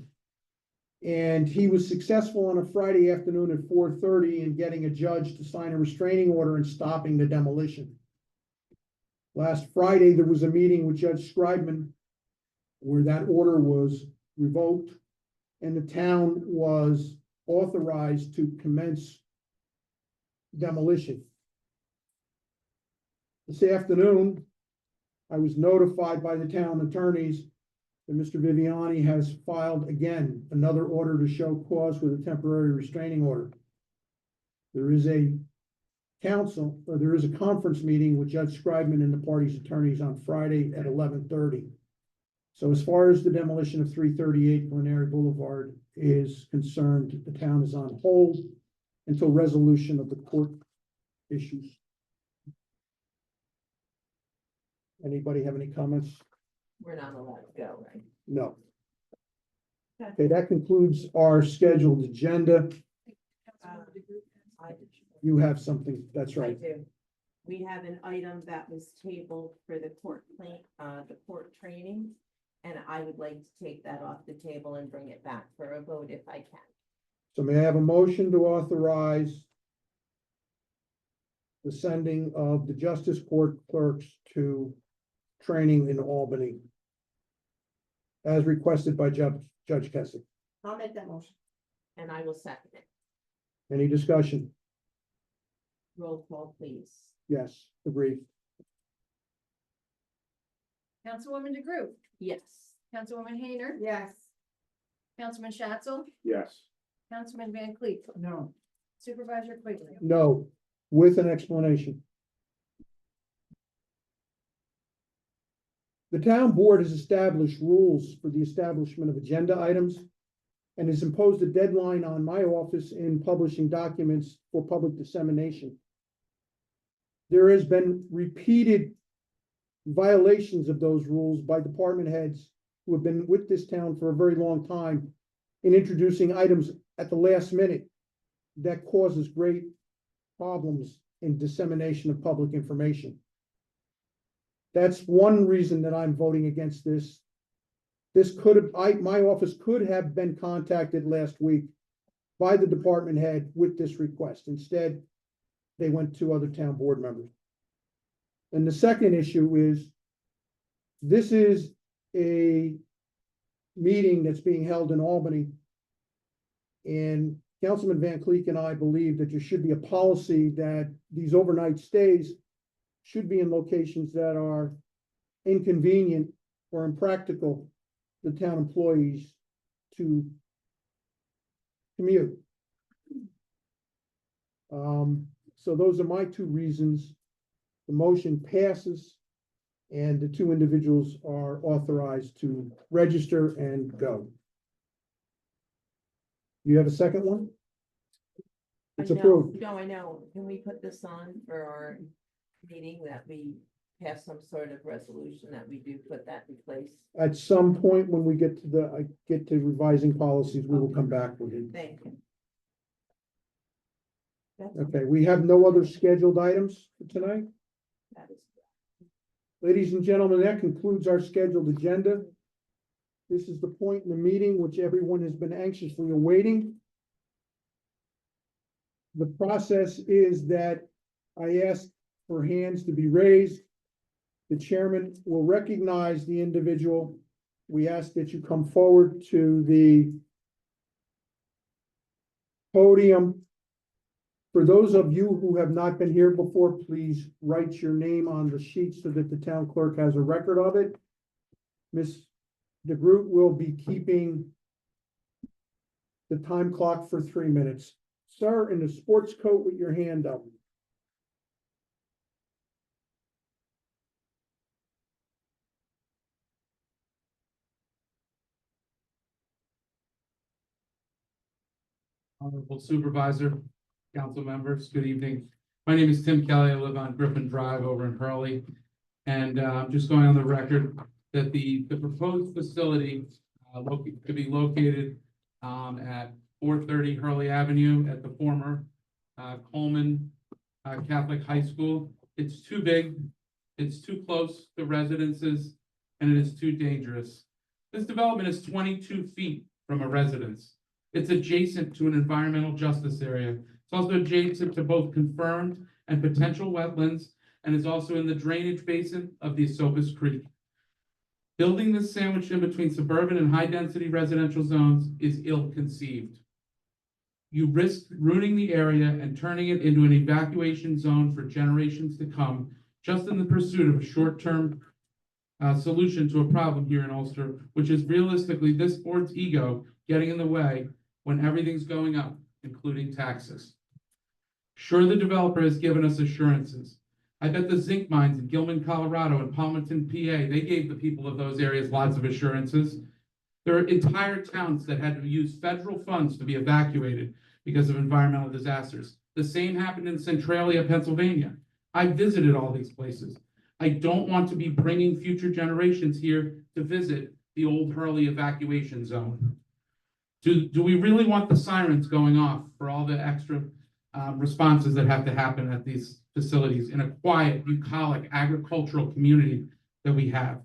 And he was successful on a Friday afternoon at 4:30 in getting a judge to sign a restraining order and stopping the demolition. Last Friday, there was a meeting with Judge Scribman where that order was revoked and the town was authorized to commence demolition. This afternoon, I was notified by the town attorneys that Mr. Viviani has filed again another order to show cause with a temporary restraining order. There is a conference meeting with Judge Scribman and the party's attorneys on Friday at 11:30. So as far as the demolition of 338 Glenary Boulevard is concerned, the town is on hold until resolution of the court issues. Anybody have any comments? We're not allowed to go, right? No. Okay, that concludes our scheduled agenda. You have something, that's I right. do. We have an item that was tabled for the court training. And I would like to take that off the table and bring it back for a vote if I can. So may I have a motion to authorize the sending of the justice court clerks to training in Albany as requested by Judge Kessick? I'll make that motion. And I will second it. Any discussion? Roll call, please. Yes, agreed. Councilwoman DeGroot, Yes. Councilwoman Hayner, Yes. Councilman Schatzel, Yes. Councilman Van Cleef, No. Supervisor Quigley. No, with an explanation. The town board has established rules for the establishment of agenda items and has imposed a deadline on my office in publishing documents for public dissemination. There has been repeated violations of those rules by department heads who have been with this town for a very long time in introducing items at the last minute that causes great problems in dissemination of public information. That's one reason that I'm voting against this. My office could have been contacted last week by the department head with this request. Instead, they went to other town board members. And the second issue is, this is a meeting that's being held in Albany. And Councilman Van Cleek and I believe that there should be a policy that these overnight stays should be in locations that are inconvenient or impractical for the town employees to commute. So those are my two reasons. The motion passes and the two individuals are authorized to register and go. You have a second one? It's I know. approved. No, I know. Can we put this on for our meeting that we pass some sort of resolution that we do put that in place? At some point when we get to I get to revising policies, we will come back with it. Thank you. That's- Okay, we have no other scheduled items for tonight. That is. Ladies and gentlemen, that concludes our scheduled agenda. This is the point in the meeting which everyone has been anxiously awaiting. The process is that I ask for hands to be raised. The chairman will recognize the individual. We ask that you come forward to the podium. For those of you who have not been here before, please write your name on the sheet so that the town clerk has a record of it. Ms. DeGroot will be keeping the time clock for 3 minutes. Sir, in the sports coat with your hand up. Honorable Supervisor, council members, good evening. My name is Tim Kelly. I live on Griffin Drive over in Hurley. And I'm just going on the record that the proposed facility could be located at 430 Hurley Avenue at the former Coleman Catholic High School. It's too big, it's too close to residences, and it is too dangerous. This development is 22 feet from a residence. It's adjacent to an environmental justice area. It's also adjacent to both confirmed and potential wetlands, and is also in the drainage basin of the Esopus Creek. Building this sandwiched in between suburban and high-density residential zones is ill-conceived. You risk ruining the area and turning it into an evacuation zone for generations to come, just in the pursuit of a short-term solution to a problem here in Ulster, which is realistically this board's ego getting in the way when everything's going up, including taxes. Sure, the developer has given us assurances. I bet the zinc mines in Gilman, Colorado and Palmerton, PA, they gave the people of those areas lots of assurances. There are entire towns that had to use federal funds to be evacuated because of environmental disasters. The same happened in Centralia, Pennsylvania. I visited all these places. I don't want to be bringing future generations here to visit the old Hurley evacuation zone. Do we really want the sirens going off for all the extra responses that have to happen at these facilities in a quiet, bucolic, agricultural community that we have?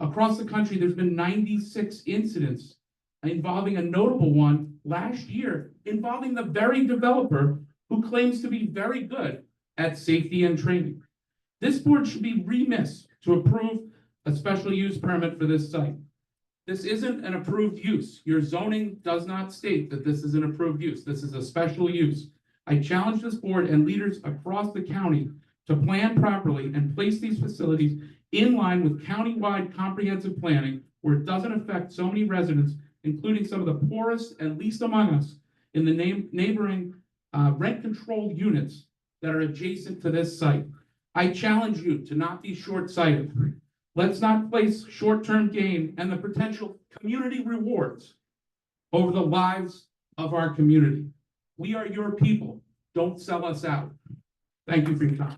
Across the country, there's been 96 incidents involving a notable one last year involving the very developer who claims to be very good at safety and training. This board should be remiss to approve a special use permit for this site. This isn't an approved use. Your zoning does not state that this is an approved use. This is a special use. I challenge this board and leaders across the county to plan properly and place these facilities in line with county-wide comprehensive planning where it doesn't affect so many residents, including some of the poorest and least among us in the neighboring rent-controlled units that are adjacent to this site. I challenge you to not be short-sighted. Let's not place short-term gain and the potential community rewards over the lives of our community. We are your people. Don't sell us out. Thank you for your time.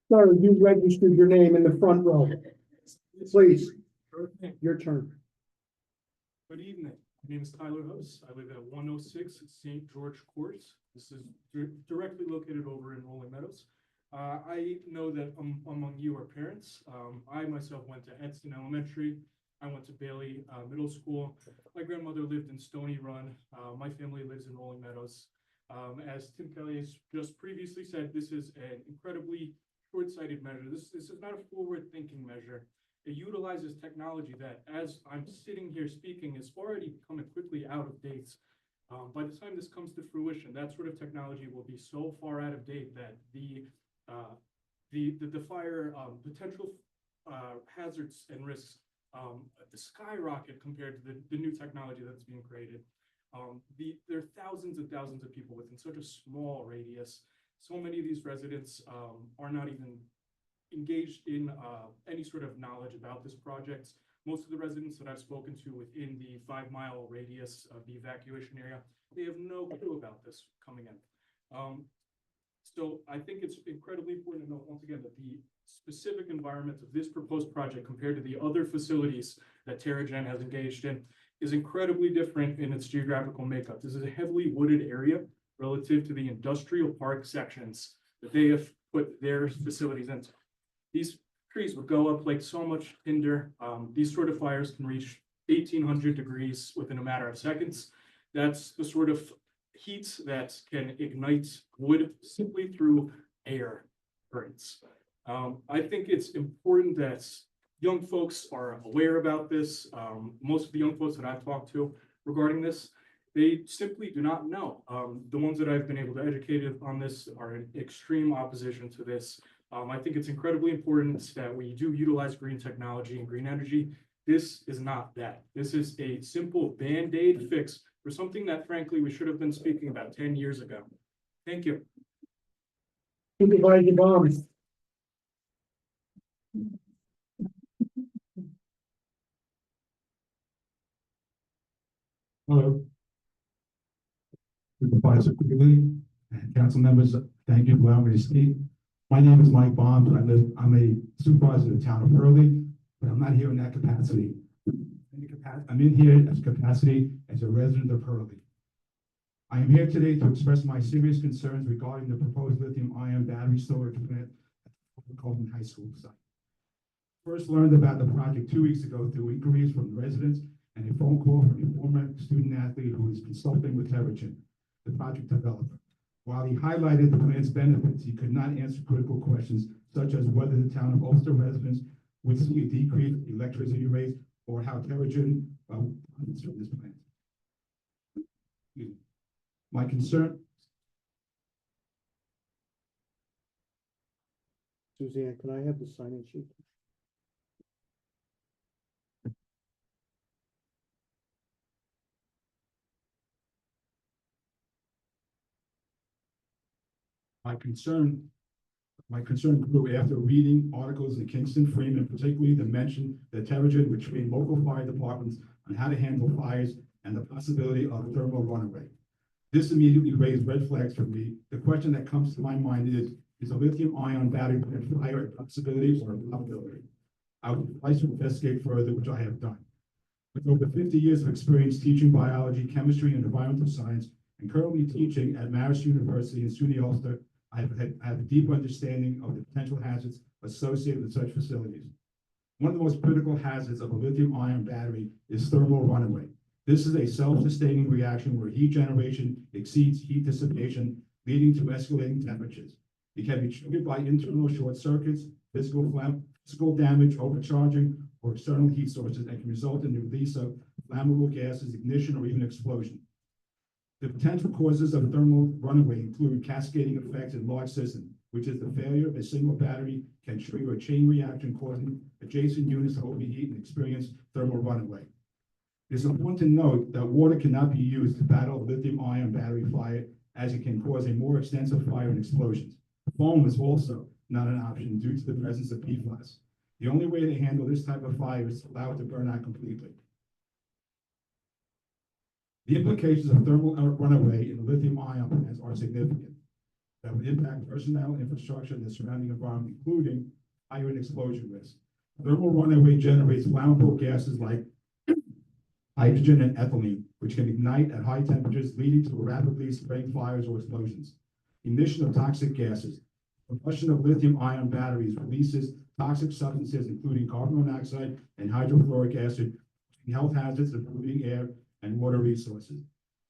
Sir, you registered your name in the front row. Please, your turn. Good evening. My name is Tyler Host. I live at 106 St. George Court. This is directly located over in Rolling Meadows. I know that among you are parents. I myself went to Edston Elementary. I went to Bailey Middle School. My grandmother lived in Stony Run. My family lives in Rolling Meadows. As Tim Kelly has just previously said, this is an incredibly short-sighted measure. This is not a forward-thinking measure. It utilizes technology that, as I'm sitting here speaking, is already becoming quickly out of date. By the time this comes to fruition, that sort of technology will be so far out of date that the fire potential hazards and risks skyrocket compared to the new technology that's being created. There are thousands and thousands of people within such a small radius. So many of these residents are not even engaged in any sort of knowledge about this project. Most of the residents that I've spoken to within the 5-mile radius of the evacuation area, they have no clue about this coming in. So I think it's incredibly important to note once again that the specific environment of this proposed project compared to the other facilities that TerraGen has engaged in is incredibly different in its geographical makeup. This is a heavily wooded area relative to the industrial park sections that they have put their facilities into. These trees would go up like so much tinder. These sort of fires can reach 1800 degrees within a matter of seconds. That's the sort of heat that can ignite wood simply through air currents. I think it's important that young folks are aware about this. Most of the young folks that I've talked to regarding this, They simply do not know. The ones that I've been able to educate on this are in extreme opposition to this. I think it's incredibly important that we do utilize green technology and green energy. This is not that. This is a simple Band-Aid fix for something that frankly we should have been speaking about 10 years ago. Thank you. Supervisor Baum. Hello. Supervisor Quigley and council members, thank you for allowing me to speak. My name is Mike Baum. I'm a supervisor of the town of Hurley, but I'm not here in that capacity. I'm in here as capacity as a resident of Hurley. I am here today to express my serious concerns regarding the proposed lithium-ion battery storage plant at the Coleman High School site. First learned about the project 2 weeks ago through inquiries from residents and a phone call from a former student athlete who is consulting with Terrigen, the project developer. While he highlighted the plant's benefits, he could not answer critical questions such as whether the town of Ulster residents would see a decrease in electricity rates or how Terrigen benefits from this plant. My concern. Suzanne, can I have the sign-in sheet? My concern grew after reading articles in Kingston Freeman, particularly the mention that Terrigen would train local fire departments on how to handle fires and the possibility of thermal runaway. This immediately raised red flags for me. The question that comes to my mind is a lithium-ion battery plant fire a possibility or a probability? I would like to investigate further, which I have done. With over 50 years of experience teaching biology, chemistry, and environmental science, and currently teaching at Marist University in SUNY Ulster, I have a deep understanding of the potential hazards associated with such facilities. One of the most critical hazards of a lithium-ion battery is thermal runaway. This is a self-sustaining reaction where heat generation exceeds heat dissipation, leading to escalating temperatures. It can be triggered by internal short circuits, physical damage, overcharging, or external heat sources, and can result in the release of flammable gases, ignition, or even explosion. The potential causes of thermal runaway include cascading effects in large systems, which is the failure of a single battery can trigger a chain reaction causing adjacent units to overheat and experience thermal runaway. It is important to note that water cannot be used to battle a lithium-ion battery fire, as it can cause a more extensive fire and explosions. Foam is also not an option due to the presence of PFAS. The only way to handle this type of fire is to allow it to burn out completely. The implications of thermal runaway in the lithium-ion plants are significant. That would impact personnel, infrastructure, and the surrounding environment, including fire and explosion risk. Thermal runaway generates flammable gases like hydrogen and ethylene, which can ignite at high temperatures, leading to rapidly spreading fires or explosions. Emission of toxic gases. Combustion of lithium-ion batteries releases toxic substances, including carbon monoxide and hydrofluoric acid, health hazards and polluting air and water resources.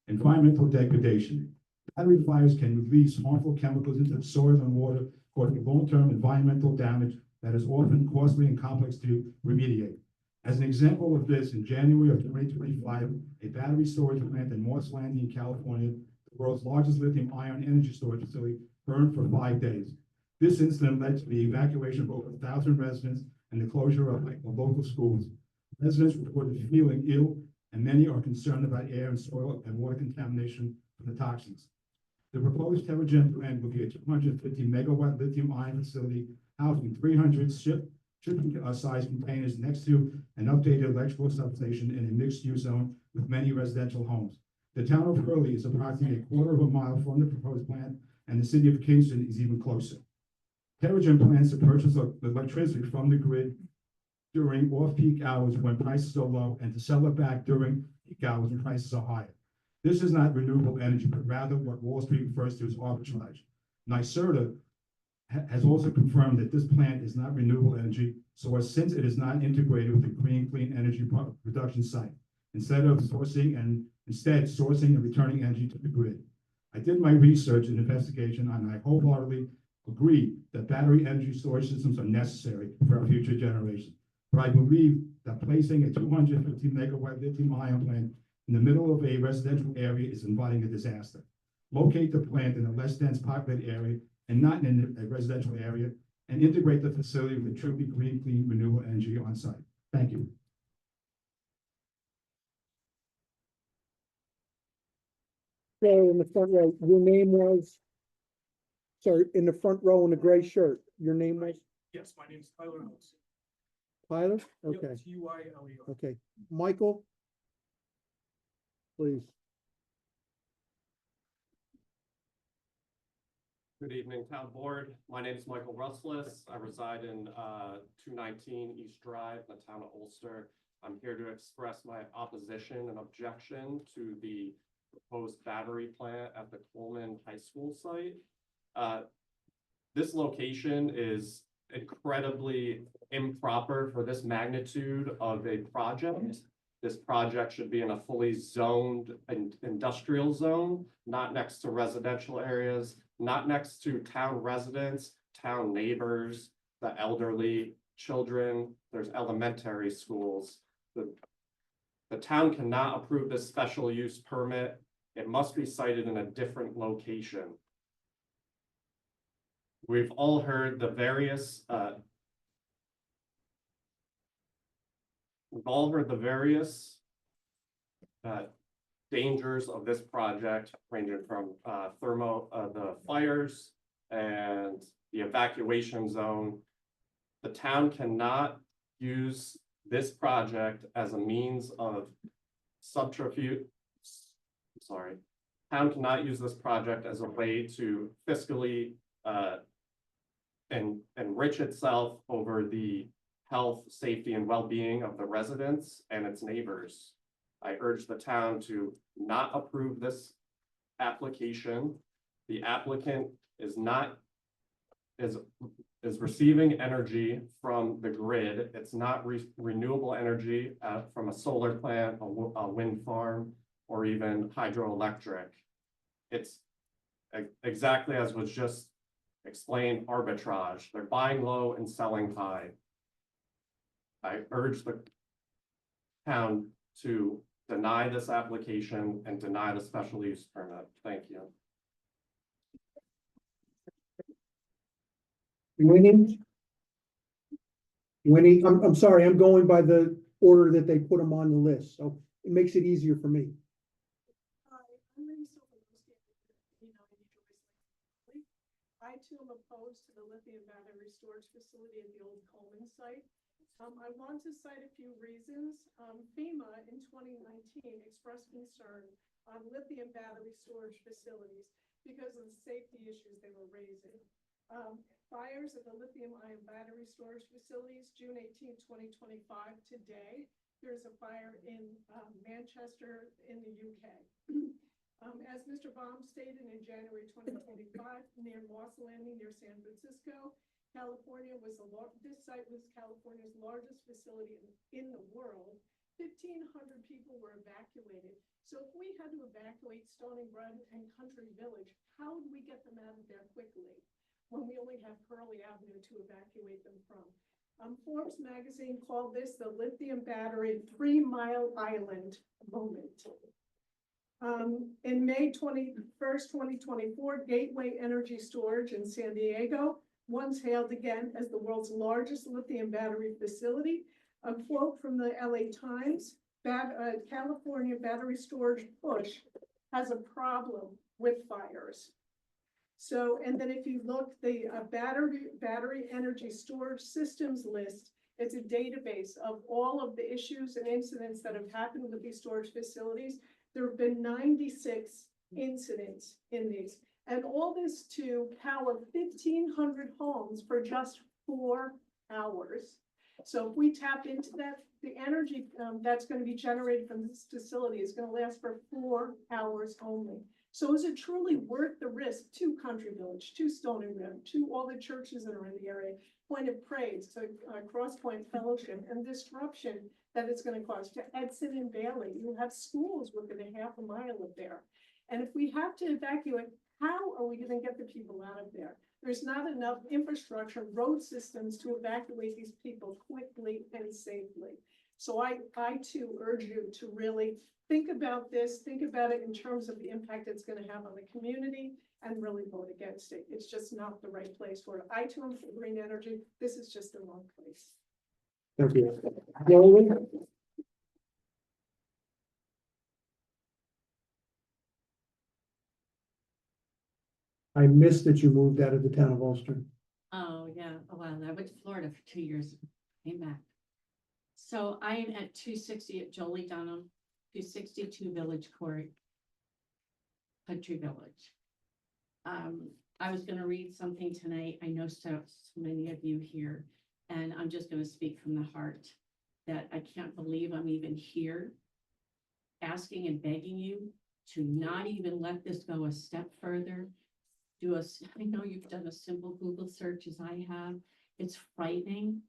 Environmental degradation. Battery fires can release harmful chemicals into the soil and water, causing long-term environmental damage that is often costly and complex to remediate. As an example of this, in January of 2025, a battery storage plant in Morse Landing, California, the world's largest lithium-ion energy storage facility, burned for 5 days. This incident led to the evacuation of over 1,000 residents and the closure of local schools. Residents reported feeling ill, and many are concerned about air and soil and water contamination from the toxins. The proposed Terrigen plant will be a 250 megawatt lithium-ion facility housing 300 shipping-sized containers next to an updated electrical substation in a mixed-use zone with many residential homes. The town of Hurley is approximately a quarter of a mile from the proposed plant, and the city of Kingston is even closer. Terrigen plans to purchase electricity from the grid during off-peak hours when prices are low, and to sell it back during peak hours when prices are higher. This is not renewable energy, but rather what Wall Street refers to as arbitrage. NYSERDA has also confirmed that this plant is not renewable energy, since it is not integrated with the green clean energy production site, instead sourcing and returning energy to the grid. I did my research and investigation, and I wholeheartedly agree that battery energy storage systems are necessary for our future generations. But I believe that placing a 250 megawatt lithium-ion plant in the middle of a residential area is inviting a disaster. Locate the plant in a less dense populated area and not in a residential area, and integrate the facility with truly green, clean, renewable energy on site. Thank you. So in the front row, your name was, sorry, in the front row in the gray shirt, your name was Yes, my name is Tyler Ellis. Tyler? Yep, Okay, T-Y-L-E-R. okay. Michael? Please. Good evening, Town Board. My name is Michael Rustless. I reside in 219 East Drive, in the town of Ulster. I'm here to express my opposition and objection to the proposed battery plant at the Coleman High School site. This location is incredibly improper for this magnitude of a project. This project should be in a fully zoned industrial zone, not next to residential areas, not next to town residents, town neighbors, the elderly, children. There's elementary schools. The town cannot approve this special use permit. It must be sited in a different location. We've all heard the various dangers of this project, ranging from the fires and the evacuation zone. The town cannot use this project as a means of subterfuge. Sorry, town cannot use this project as a way to fiscally and enrich itself over the health, safety, and well-being of the residents and its neighbors. I urge the town to not approve this application. The applicant is receiving energy from the grid. It's not renewable energy from a solar plant, a wind farm, or even hydroelectric. It's exactly as was just explained, arbitrage. They're buying low and selling high. I urge the town to deny this application and deny the special use permit. Thank you. Winnie? Winnie, I'm sorry, I'm going by the order that they put them on the list, so it makes it easier for me. I too am opposed to the lithium battery storage facility at the old Coleman site. I want to cite a few reasons. FEMA in 2019 expressed concern on lithium battery storage facilities because of the safety issues they were raising. Fires at the lithium ion battery storage facilities, June 18, 2025, today, there's a fire in Manchester in the UK. As Mr. Baum stated in January 2025, near Moss Landing near San Francisco, California this site was California's largest facility in the world. 1,500 people were evacuated. So if we had to evacuate Stony Brook and Country Village, how would we get them out of there quickly when we only have Pearly Avenue to evacuate them from? Forbes magazine called this the lithium battery 3 Mile Island moment. In May 21st, 2024, Gateway Energy Storage in San Diego, once hailed again as the world's largest lithium battery facility. A quote from the LA Times, California battery storage push has a problem with fires. So, and then if you look, the battery energy storage systems list, it's a database of all of the issues and incidents that have happened with these storage facilities. There have been 96 incidents in these, and all this to power 1,500 homes for just 4 hours. So if we tap into that, the energy that's going to be generated from this facility is going to last for 4 hours only. So is it truly worth the risk to Country Village, to Stony Brook, to all the churches that are in the area, Point of Praise, to Cross Point Fellowship, and disruption that it's going to cause to Edson and Bailey? You have schools within a half a mile of there. And if we have to evacuate, how are we going to get the people out of there? There's not enough infrastructure, road systems to evacuate these people quickly and safely. So I too urge you to really think about this, think about it in terms of the impact it's gonna have on the community and really vote against it. It's just not the right place for it. I too am for green energy. This is just the wrong place. Thank you. Roland? I missed that you moved out of the town of Ulster. Oh, yeah, a while. I went to Florida for 2 years, came back. So I am at 260 at Jolie Dunham, 262 Village Court, Country Village. I was gonna read something tonight. I know so many of you here, and I'm just gonna speak from the heart that I can't believe I'm even here asking and begging you to not even let this go a step further. I know you've done a simple Google search as I have. It's frightening.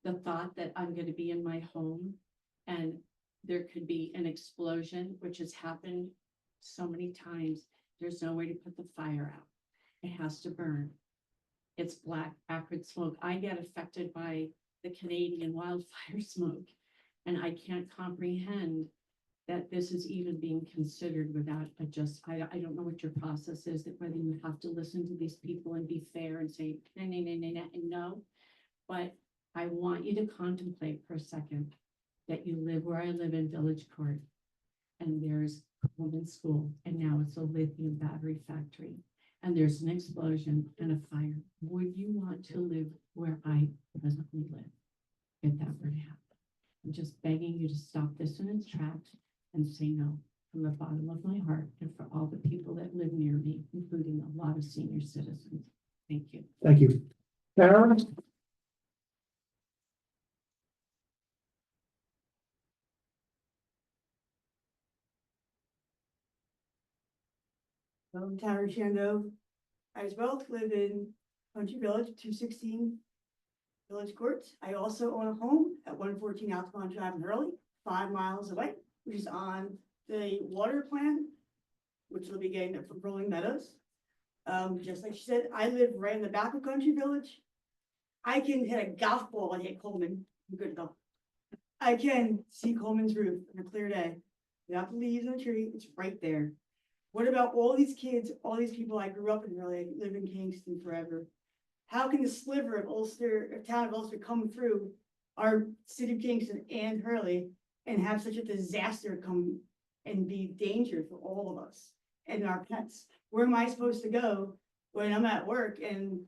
The thought that I'm gonna be in my home and there could be an explosion, which has happened so many times. There's no way to put the fire out. It has to burn. It's black acrid smoke. I get affected by the Canadian wildfire smoke. And I can't comprehend that this is even being considered without I don't know what your process is, that whether you have to listen to these people and be fair and say, no. But I want you to contemplate for a second that you live where I live in Village Court, and there's Coleman School, and now it's a lithium battery factory, and there's an explosion and a fire. Would you want to live where I presently live if that were to happen? I'm just begging you to stop this in its tracks and say no from the bottom of my heart, and for all the people that live near me, including a lot of senior citizens. Thank you. Thank you. Karen? I'm Tara Shando. I as well live in Country Village, 216 Village Courts. I also own a home at 114 Altamont Drive in Hurley, 5 miles away, which is on the water plan, which will be getting it from Rolling Meadows. Just like she said, I live right in the back of Country Village. I can hit a golf ball and hit Coleman. I'm good to go. I can see Coleman's roof on a clear day. Without the leaves on the tree, it's right there. What about all these kids, all these people I grew up in, really live in Kingston forever? How can the sliver of Ulster, of town of Ulster, come through our city of Kingston and Hurley and have such a disaster come and be danger for all of us and our pets? Where am I supposed to go when I'm at work and,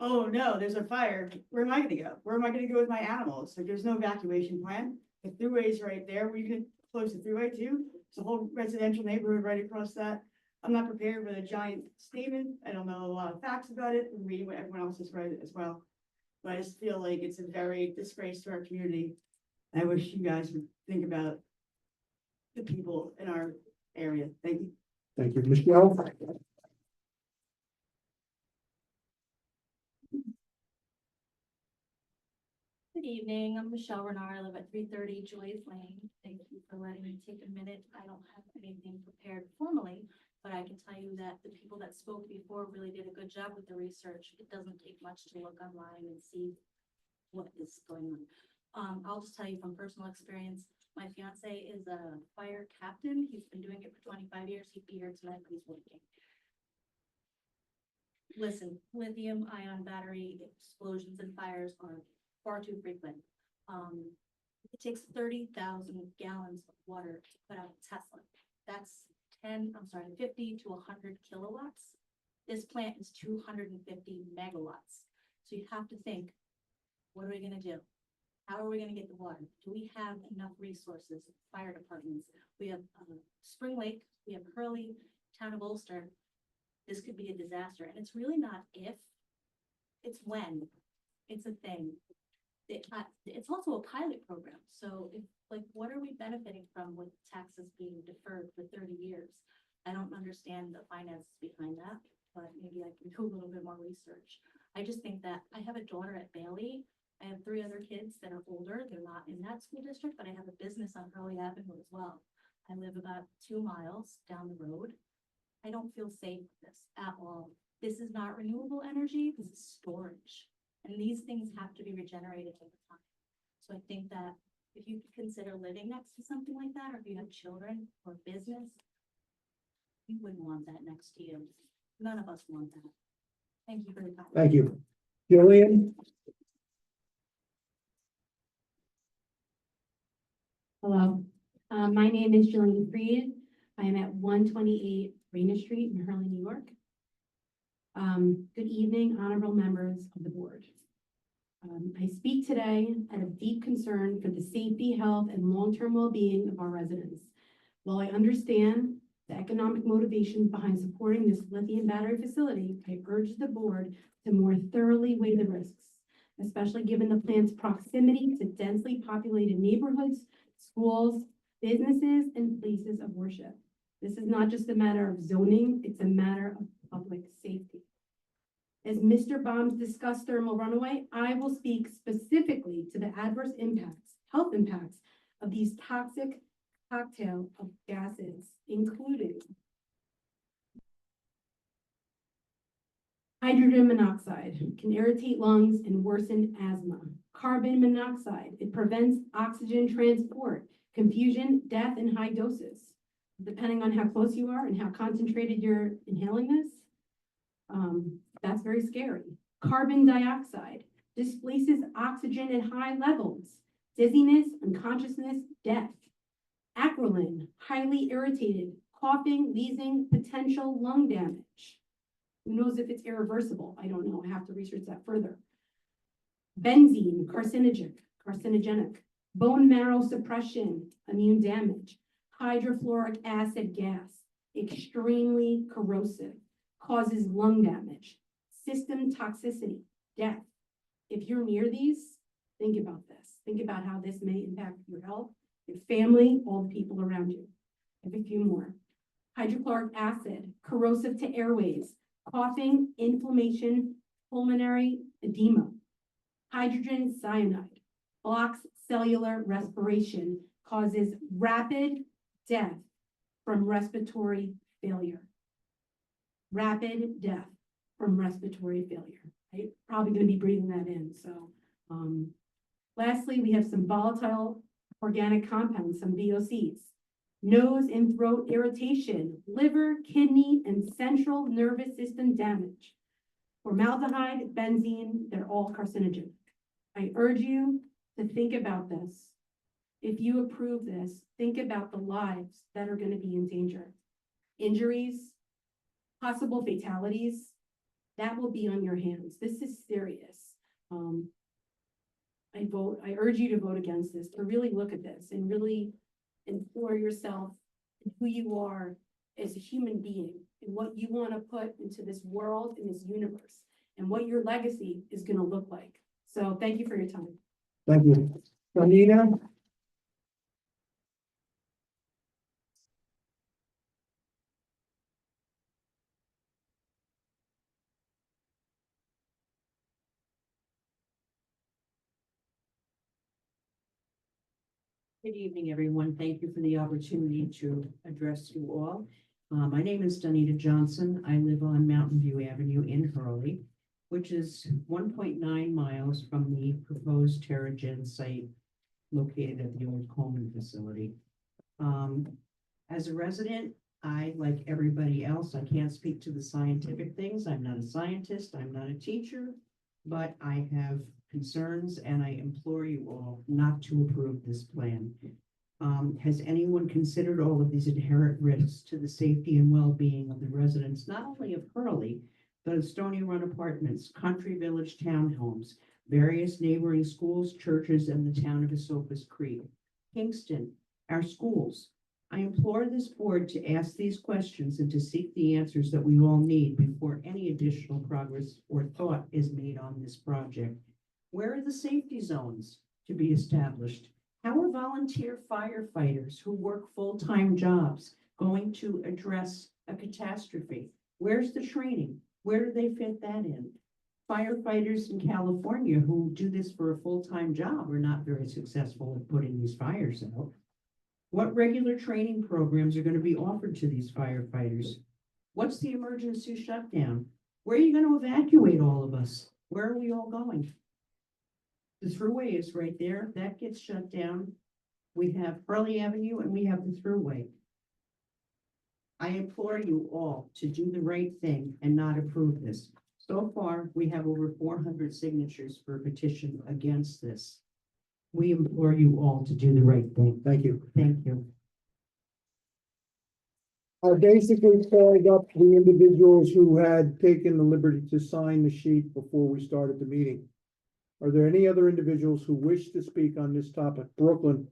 oh no, there's a fire? Where am I gonna go? Where am I gonna go with my animals? Like, there's no evacuation plan. The thruway's right there. Were you gonna close the thruway too? It's a whole residential neighborhood right across that. I'm not prepared for the giant statement. I don't know a lot of facts about it. I'm reading what everyone else has read as well. But I just feel like it's a very disgrace to our community. I wish you guys would think about the people in our area. Thank you. Thank you. Michelle? Good evening, I'm Michelle Renard, I live at 330 Joyce Lane. Thank you for letting me take a minute. I don't have anything prepared formally, but I can tell you that the people that spoke before really did a good job with the research. It doesn't take much to look online and see what is going on. I'll just tell you from personal experience, my fiance is a fire captain. He's been doing it for 25 years. He'd be here tonight, but he's working. Listen, lithium ion battery explosions and fires are far too frequent. It takes 30,000 gallons of water to put out a Tesla. That's 50 to 100 kilowatts. This plant is 250 megawatts. So you have to think, what are we gonna do? How are we gonna get the water? Do we have enough resources? Fire departments. We have Spring Lake, we have Hurley, Town of Ulster. This could be a disaster. And it's really not if, it's when. It's a thing. It's also a pilot program. So if, like, what are we benefiting from with taxes being deferred for 30 years? I don't understand the finances behind that, but maybe I can do a little bit more research. I just think that I have a daughter at Bailey. I have 3 other kids that are older. They're not in that school district, but I have a business on Hurley Avenue as well. I live about 2 miles down the road. I don't feel safe with this at all. This is not renewable energy. This is storage. And these things have to be regenerated over time. So I think that if you could consider living next to something like that, or if you have children or business, you wouldn't want that next to you. None of us want that. Thank you for the time. Thank you. Jillian? Hello, my name is Jillian Freed. I am at 128 Raina Street in Hurley, New York. Good evening, honorable members of the board. I speak today out of deep concern for the safety, health, and long-term well-being of our residents. While I understand the economic motivations behind supporting this lithium battery facility, I urge the board to more thoroughly weigh the risks, especially given the plant's proximity to densely populated neighborhoods, schools, businesses, and places of worship. This is not just a matter of zoning, it's a matter of public safety. As Mr. Bombs discussed thermal runaway, I will speak specifically to the adverse impacts, health impacts of these toxic cocktail of gases, including hydrogen monoxide can irritate lungs and worsen asthma. Carbon monoxide, it prevents oxygen transport, confusion, death in high doses. Depending on how close you are and how concentrated you're inhaling this, that's very scary. Carbon dioxide displaces oxygen at high levels, dizziness, unconsciousness, death. Acrolein, highly irritated, coughing, wheezing, potential lung damage. Who knows if it's irreversible? I don't know. I have to research that further. Benzene, carcinogenic. Bone marrow suppression, immune damage. Hydrofluoric acid gas, extremely corrosive, causes lung damage. System toxicity, death. If you're near these, think about this. Think about how this may impact your health, your family, all the people around you. I have a few more. Hydrochloric acid, corrosive to airways, coughing, inflammation, pulmonary edema. Hydrogen cyanide, blocks cellular respiration, causes rapid death from respiratory failure. Rapid death from respiratory failure. Right? Probably going to be breathing that in. So, lastly, we have some volatile organic compounds, some VOCs. Nose and throat irritation, liver, kidney, and central nervous system damage. Formaldehyde, benzene, they're all carcinogenic. I urge you to think about this. If you approve this, think about the lives that are going to be in danger. Injuries, possible fatalities, that will be on your hands. This is serious. I urge you to vote against this, to really look at this and really implore yourself who you are as a human being and what you want to put into this world, in this universe, and what your legacy is going to look like. So thank you for your time. Thank you. Anita? Good evening, everyone. Thank you for the opportunity to address you all. My name is Donita Johnson. I live on Mountain View Avenue in Hurley, which is 1.9 miles from the proposed TerraGen site located at the old Coleman facility. As a resident, I, like everybody else, I can't speak to the scientific things. I'm not a scientist. I'm not a teacher, but I have concerns and I implore you all not to approve this plan. Has anyone considered all of these inherent risks to the safety and well-being of the residents, not only of Hurley, but of Stony Run Apartments, Country Village Townhomes, various neighboring schools, churches, and the town of Esopus Creek, Kingston, our schools? I implore this board to ask these questions and to seek the answers that we all need before any additional progress or thought is made on this project. Where are the safety zones to be established? How are volunteer firefighters who work full-time jobs going to address a catastrophe? Where's the training? Where do they fit that in? Firefighters in California who do this for a full-time job are not very successful at putting these fires out. What regular training programs are going to be offered to these firefighters? What's the emergency shutdown? Where are you going to evacuate all of us? Where are we all going? The thruway is right there. That gets shut down. We have Hurley Avenue and we have the thruway. I implore you all to do the right thing and not approve this. So far, we have over 400 signatures for a petition against this. We implore you all to do the right thing. Thank you. Thank you. I basically called up the individuals who had taken the liberty to sign the sheet before we started the meeting. Are there any other individuals who wish to speak on this topic? Brooklyn?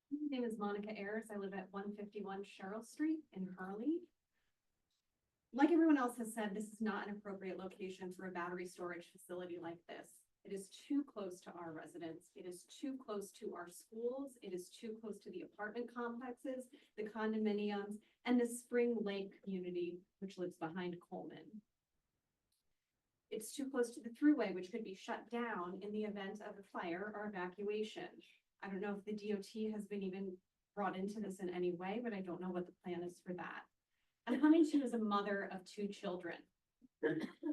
My name is Monica Ayers. I live at 151 Cheryl Street in Hurley. Like everyone else has said, this is not an appropriate location for a battery storage facility like this. It is too close to our residents. It is too close to our schools. It is too close to the apartment complexes, the condominiums, and the Spring Lake community, which lives behind Coleman. It's too close to the thruway, which could be shut down in the event of a fire or evacuation. I don't know if the DOT has been even brought into this in any way, but I don't know what the plan is for that. I'm coming to you as a mother of 2 children.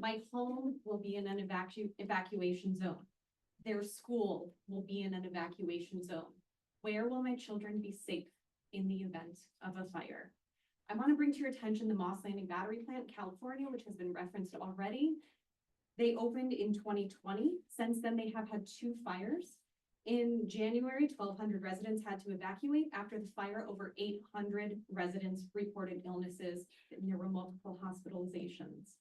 My home will be in an evacuation zone. Their school will be in an evacuation zone. Where will my children be safe in the event of a fire? I want to bring to your attention the Moss Landing Battery Plant, California, which has been referenced already. They opened in 2020. Since then, they have had 2 fires. In January, 1,200 residents had to evacuate. After the fire, over 800 residents reported illnesses, and there were multiple hospitalizations.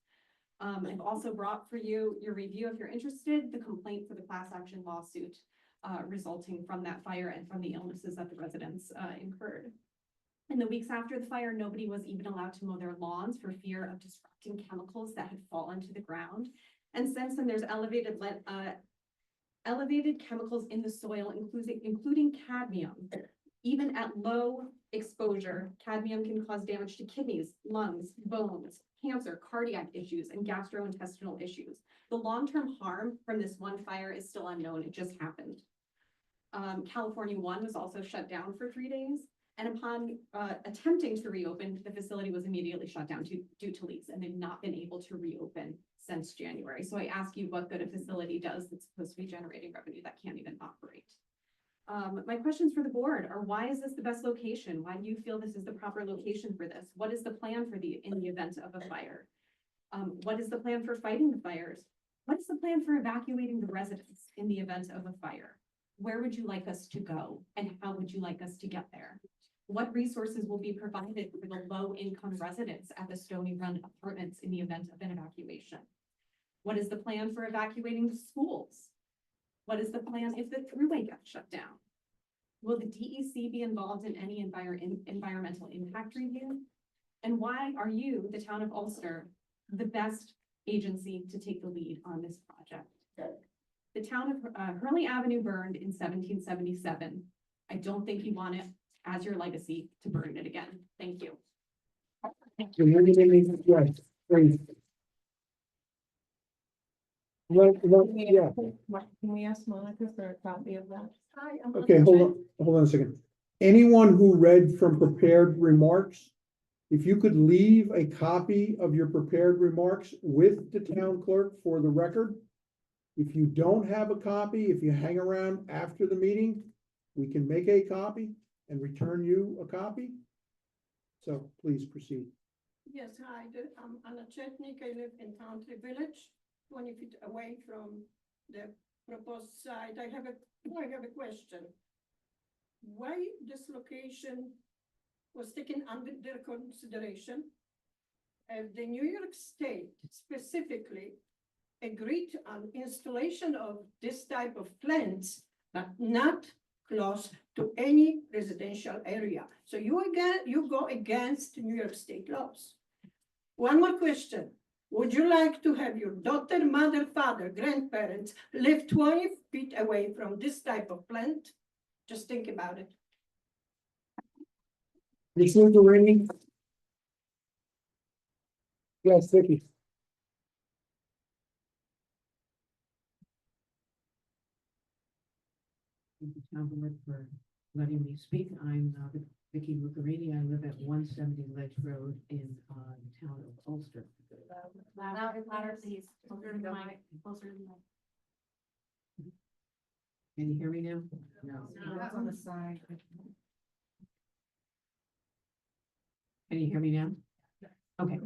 I've also brought for you your review, if you're interested, the complaint for the class action lawsuit resulting from that fire and from the illnesses that the residents incurred. In the weeks after the fire, nobody was even allowed to mow their lawns for fear of disrupting chemicals that had fallen to the ground. And since then, there's elevated chemicals in the soil, including cadmium. Even at low exposure, cadmium can cause damage to kidneys, lungs, bones, cancer, cardiac issues, and gastrointestinal issues. The long-term harm from this one fire is still unknown. It just happened. California 1 was also shut down for 3 days. And upon attempting to reopen, the facility was immediately shut down due to leaks, and they've not been able to reopen since January. So I ask you what good a facility does that's supposed to be generating revenue that can't even operate. My questions for the board are, why is this the best location? Why do you feel this is the proper location for this? What is the plan for in the event of a fire? What is the plan for fighting the fires? What's the plan for evacuating the residents in the event of a fire? Where would you like us to go, and how would you like us to get there? What resources will be provided for the low-income residents at the Stony Run Apartments in the event of an evacuation? What is the plan for evacuating the schools? What is the plan if the thruway gets shut down? Will the DEC be involved in any environmental impact review? And why are you, the town of Ulster, the best agency to take the lead on this project? The town of Hurley Avenue burned in 1777. I don't think you want it as your legacy to burn it again. Thank you. Yes, please. Yeah, Can we ask Monica for a copy of that? Hi, okay, hold on a second. Anyone who read from prepared remarks, if you could leave a copy of your prepared remarks with the town clerk for the record. If you don't have a copy, if you hang around after the meeting, we can make a copy and return you a copy. So please proceed. Yes, hi, I'm Anna Chetnik. I live in Country Village, 20 feet away from the proposed site. I have a question. Why this location was taken under their consideration? The New York State specifically agreed on installation of this type of plants, but not close to any residential area. So you go against New York State laws. One more question. Would you like to have your daughter, mother, father, grandparents live 20 feet away from this type of plant? Just think about it. Mr. Guarini? Yes, Vicky. Town board for letting me speak. I'm Vicky Lucarini. I live at 170 Ledge Road in the town of Ulster. Louder, please. Closer to the mic, closer to the mic. Can you hear me now? No. That's on the side. Can you hear me now? Okay,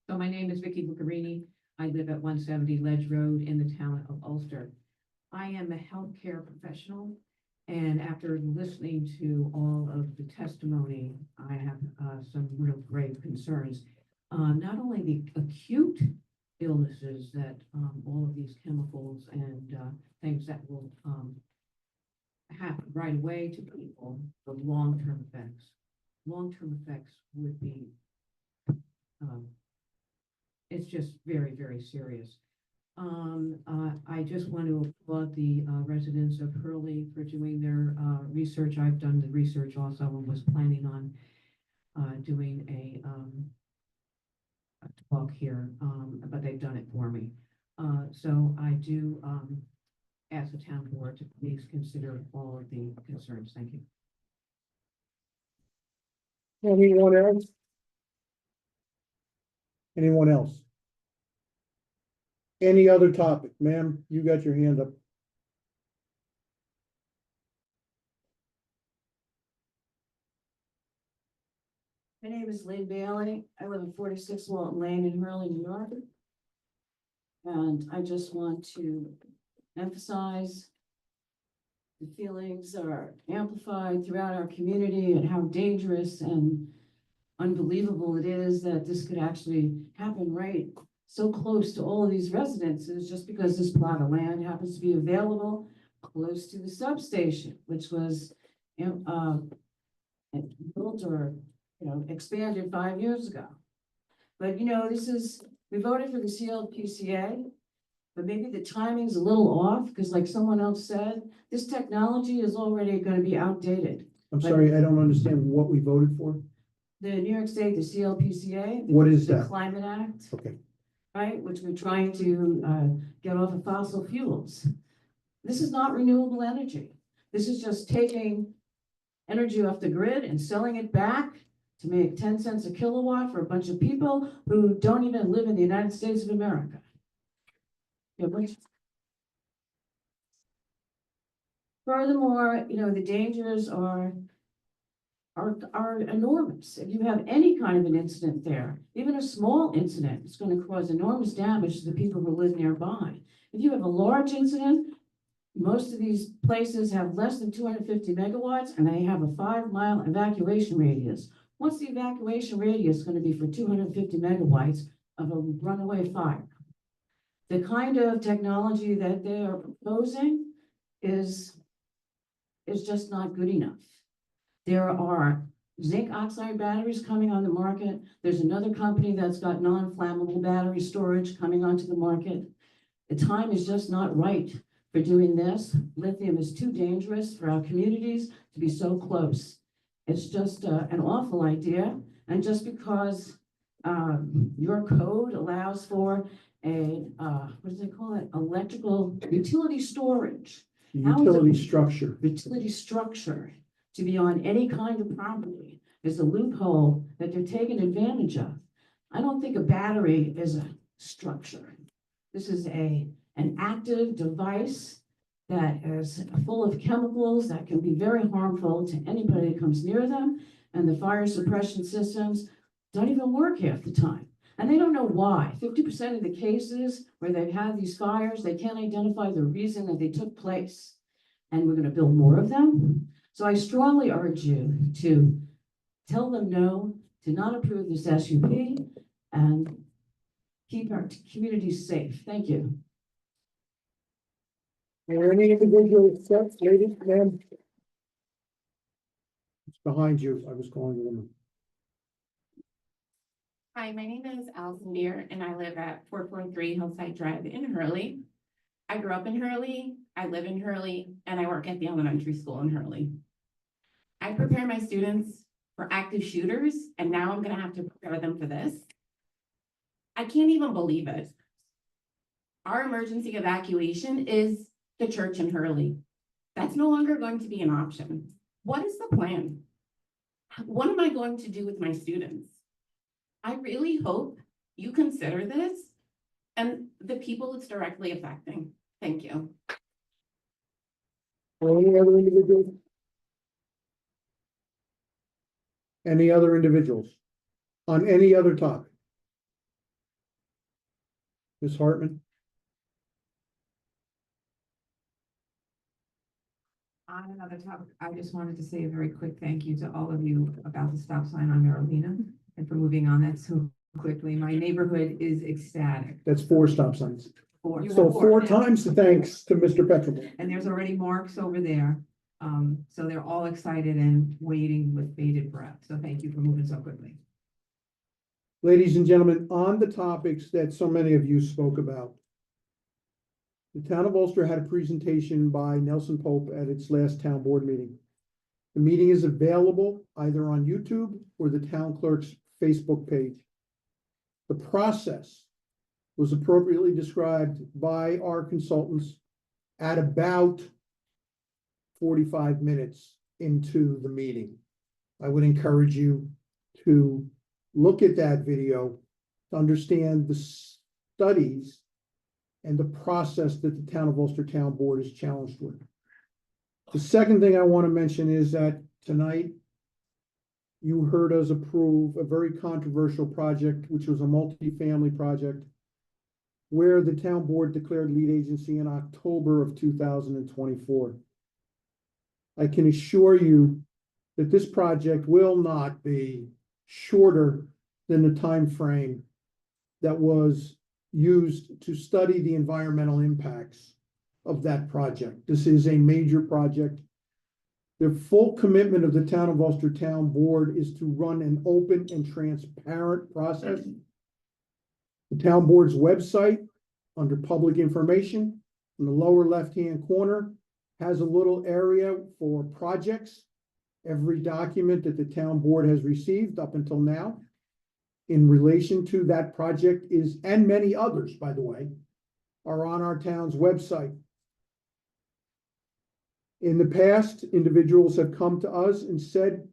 so my name is Vicky Lucarini. I live at 170 Ledge Road in the town of Ulster. I am a healthcare professional, and after listening to all of the testimony, I have some real grave concerns. Not only the acute illnesses that all of these chemicals and things that will happen right away to people, the long-term effects. Long-term effects would be, it's just very, very serious. I just want to applaud the residents of Hurley for doing their research. I've done the research also and was planning on doing a talk here, but they've done it for me. So I do ask the town board to please consider all of the concerns. Thank you. Anyone else? Anyone else? Any other topic? Ma'am, you got your hand up. My name is Lynn Bailey. I live at 46 Walton Lane in Hurley, New York. And I just want to emphasize the feelings are amplified throughout our community and how dangerous and unbelievable it is that this could actually happen right so close to all of these residences just because this plot of land happens to be available close to the substation, which was built or expanded 5 years ago. But we voted for the CLPCA, but maybe the timing's a little off because like someone else said, this technology is already going to be outdated. I'm sorry, I don't understand what we voted for. The New York State, the CLPCA. What is the that? Climate Act. Okay. Right, which we're trying to get off of fossil fuels. This is not renewable energy. This is just taking energy off the grid and selling it back to make 10 cents a kilowatt for a bunch of people who don't even live in the United States of America. Furthermore, the dangers are enormous. If you have any kind of an incident there, even a small incident, it's going to cause enormous damage to the people who live nearby. If you have a large incident, most of these places have less than 250 megawatts and they have a 5-mile evacuation radius. What's the evacuation radius going to be for 250 megawatts of a runaway fire? The kind of technology that they are proposing is just not good enough. There are zinc oxide batteries coming on the market. There's another company that's got non-flammable battery storage coming onto the market. The time is just not right for doing this. Lithium is too dangerous for our communities to be so close. It's just an awful idea. And just because your code allows for a, what do they call it? Electrical utility storage. Utility structure. Utility structure to be on any kind of property is a loophole that they're taking advantage of. I don't think a battery is a structure. This is an active device that is full of chemicals that can be very harmful to anybody that comes near them, and the fire suppression systems don't even work half the time. And they don't know why. 50% of the cases where they've had these fires, they can't identify the reason that they took place. And we're going to build more of them. So I strongly urge you to tell them no, to not approve this SUP, and keep our communities safe. Thank you. Are there any individual steps, lady, ma'am? It's behind you. I was calling a woman. Hi, my name is Allison Beer and I live at 443 Hillside Drive in Hurley. I grew up in Hurley, I live in Hurley, and I work at the elementary school in Hurley. I prepare my students for active shooters, and now I'm gonna have to prepare them for this. I can't even believe it. Our emergency evacuation is the church in Hurley. That's no longer going to be an option. What is the plan? What am I going to do with my students? I really hope you consider this and the people it's directly affecting. Thank you. Any other individuals? Any other individuals? On any other topic? Ms. Hartman? On another topic, I just wanted to say a very quick thank you to all of you about the stop sign on Marlena and for moving on that so quickly. My neighborhood is ecstatic. That's 4 stop signs. You So have 4 now. times the thanks to Mr. Petrol. And there's already marks over there. So they're all excited and waiting with bated breath. So thank you for moving so quickly. Ladies and gentlemen, on the topics that so many of you spoke about, the town of Ulster had a presentation by Nelson Pope at its last town board meeting. The meeting is available either on YouTube or the town clerk's Facebook page. The process was appropriately described by our consultants at about 45 minutes into the meeting. I would encourage you to look at that video to understand the studies and the process that the town of Ulster Town Board is challenged with. The second thing I want to mention is that tonight you heard us approve a very controversial project, which was a multifamily project, where the town board declared lead agency in October of 2024. I can assure you that this project will not be shorter than the time frame that was used to study the environmental impacts of that project. This is a major project. The full commitment of the town of Ulster Town Board is to run an open and transparent process. The town board's website, under public information, in the lower left-hand corner, has a little area for projects. Every document that the town board has received up until now in relation to that project is, and many others, by the way, are on our town's website. In the past, individuals have come to us and said,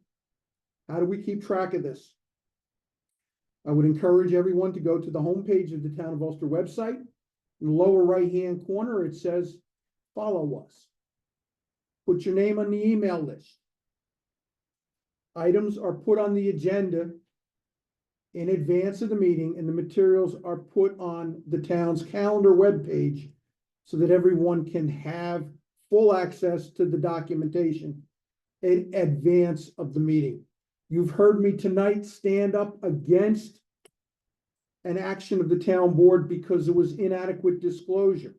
how do we keep track of this? I would encourage everyone to go to the homepage of the Town of Ulster website. In the lower right-hand corner, it says, follow us. Put your name on the email list. Items are put on the agenda in advance of the meeting, and the materials are put on the town's calendar webpage so that everyone can have full access to the documentation in advance of the meeting. You've heard me tonight stand up against an action of the town board because it was inadequate disclosure.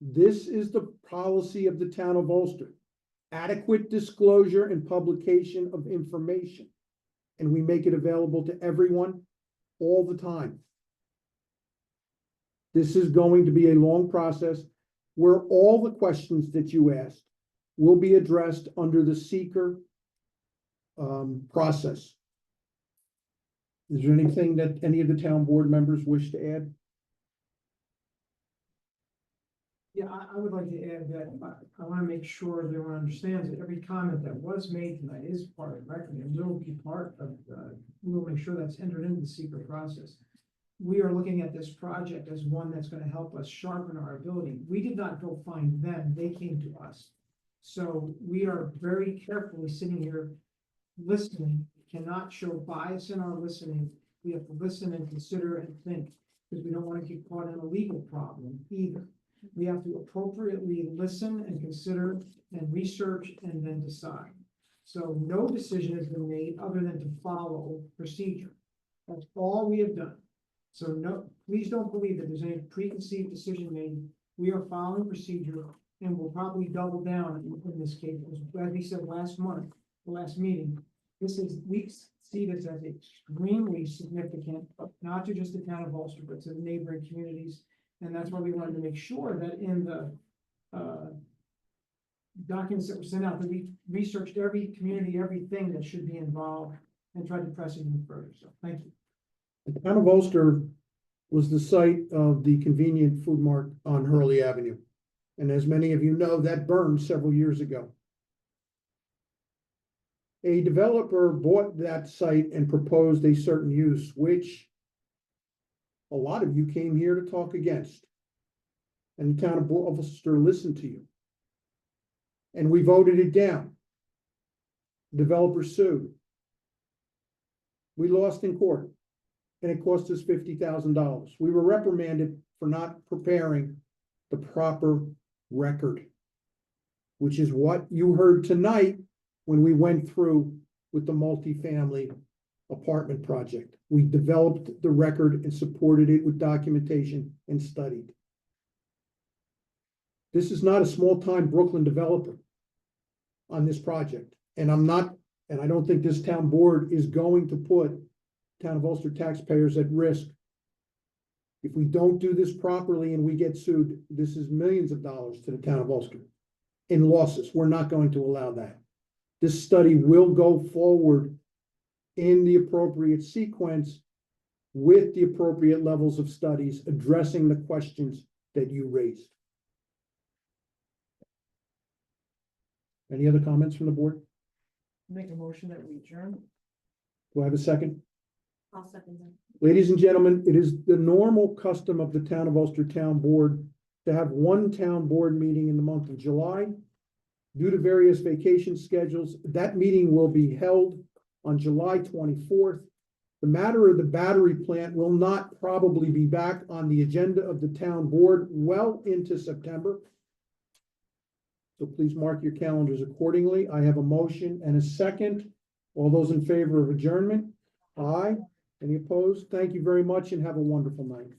This is the policy of the town of Ulster. Adequate disclosure and publication of information. And we make it available to everyone all the time. This is going to be a long process where all the questions that you asked will be addressed under the seeker process. Is there anything that any of the town board members wish to add? Yeah, I would like to add that I want to make sure everyone understands that every comment that was made tonight is part of the record and will be part of, we'll make sure that's entered into the secret process. We are looking at this project as one that's going to help us sharpen our ability. We did not go find them, they came to us. So we are very carefully sitting here listening. We cannot show bias in our listening. We have to listen and consider and think, because we don't want to get caught in a legal problem either. We have to appropriately listen and consider and research and then decide. So no decision has been made other than to follow procedure. That's all we have done. So no, please don't believe that there's any preconceived decision made. We are following procedure and we'll probably double down in this case. As we said last month, the last meeting, we see this as extremely significant, not to just the town of Ulster, but to the neighboring communities. And that's why we wanted to make sure that in the documents that were sent out, that we researched every community, everything that should be involved and tried to press it even further. So thank you. The town of Ulster was the site of the convenient food mart on Hurley Avenue. And as many of you know, that burned several years ago. A developer bought that site and proposed a certain use, which a lot of you came here to talk against. And the town of Ulster listened to you. And we voted it down. Developer sued. We lost in court, and it cost us $50,000. We were reprimanded for not preparing the proper record, which is what you heard tonight when we went through with the multifamily apartment project. We developed the record and supported it with documentation and studied. This is not a small-time Brooklyn developer on this project. And I don't think this town board is going to put town of Ulster taxpayers at risk. If we don't do this properly and we get sued, this is millions of dollars to the town of Ulster in losses. We're not going to allow that. This study will go forward in the appropriate sequence with the appropriate levels of studies addressing the questions that you raised. Any other comments from the board? Make a motion that we adjourn. Do I have a second? I'll second that. Ladies and gentlemen, it is the normal custom of the town of Ulster Town Board to have one town board meeting in the month of July. Due to various vacation schedules, that meeting will be held on July 24th. The matter of the battery plant will not probably be back on the agenda of the town board well into September. So please mark your calendars accordingly. I have a motion and a second. All those in favor of adjournment? Aye. Any opposed? Thank you very much and have a wonderful night.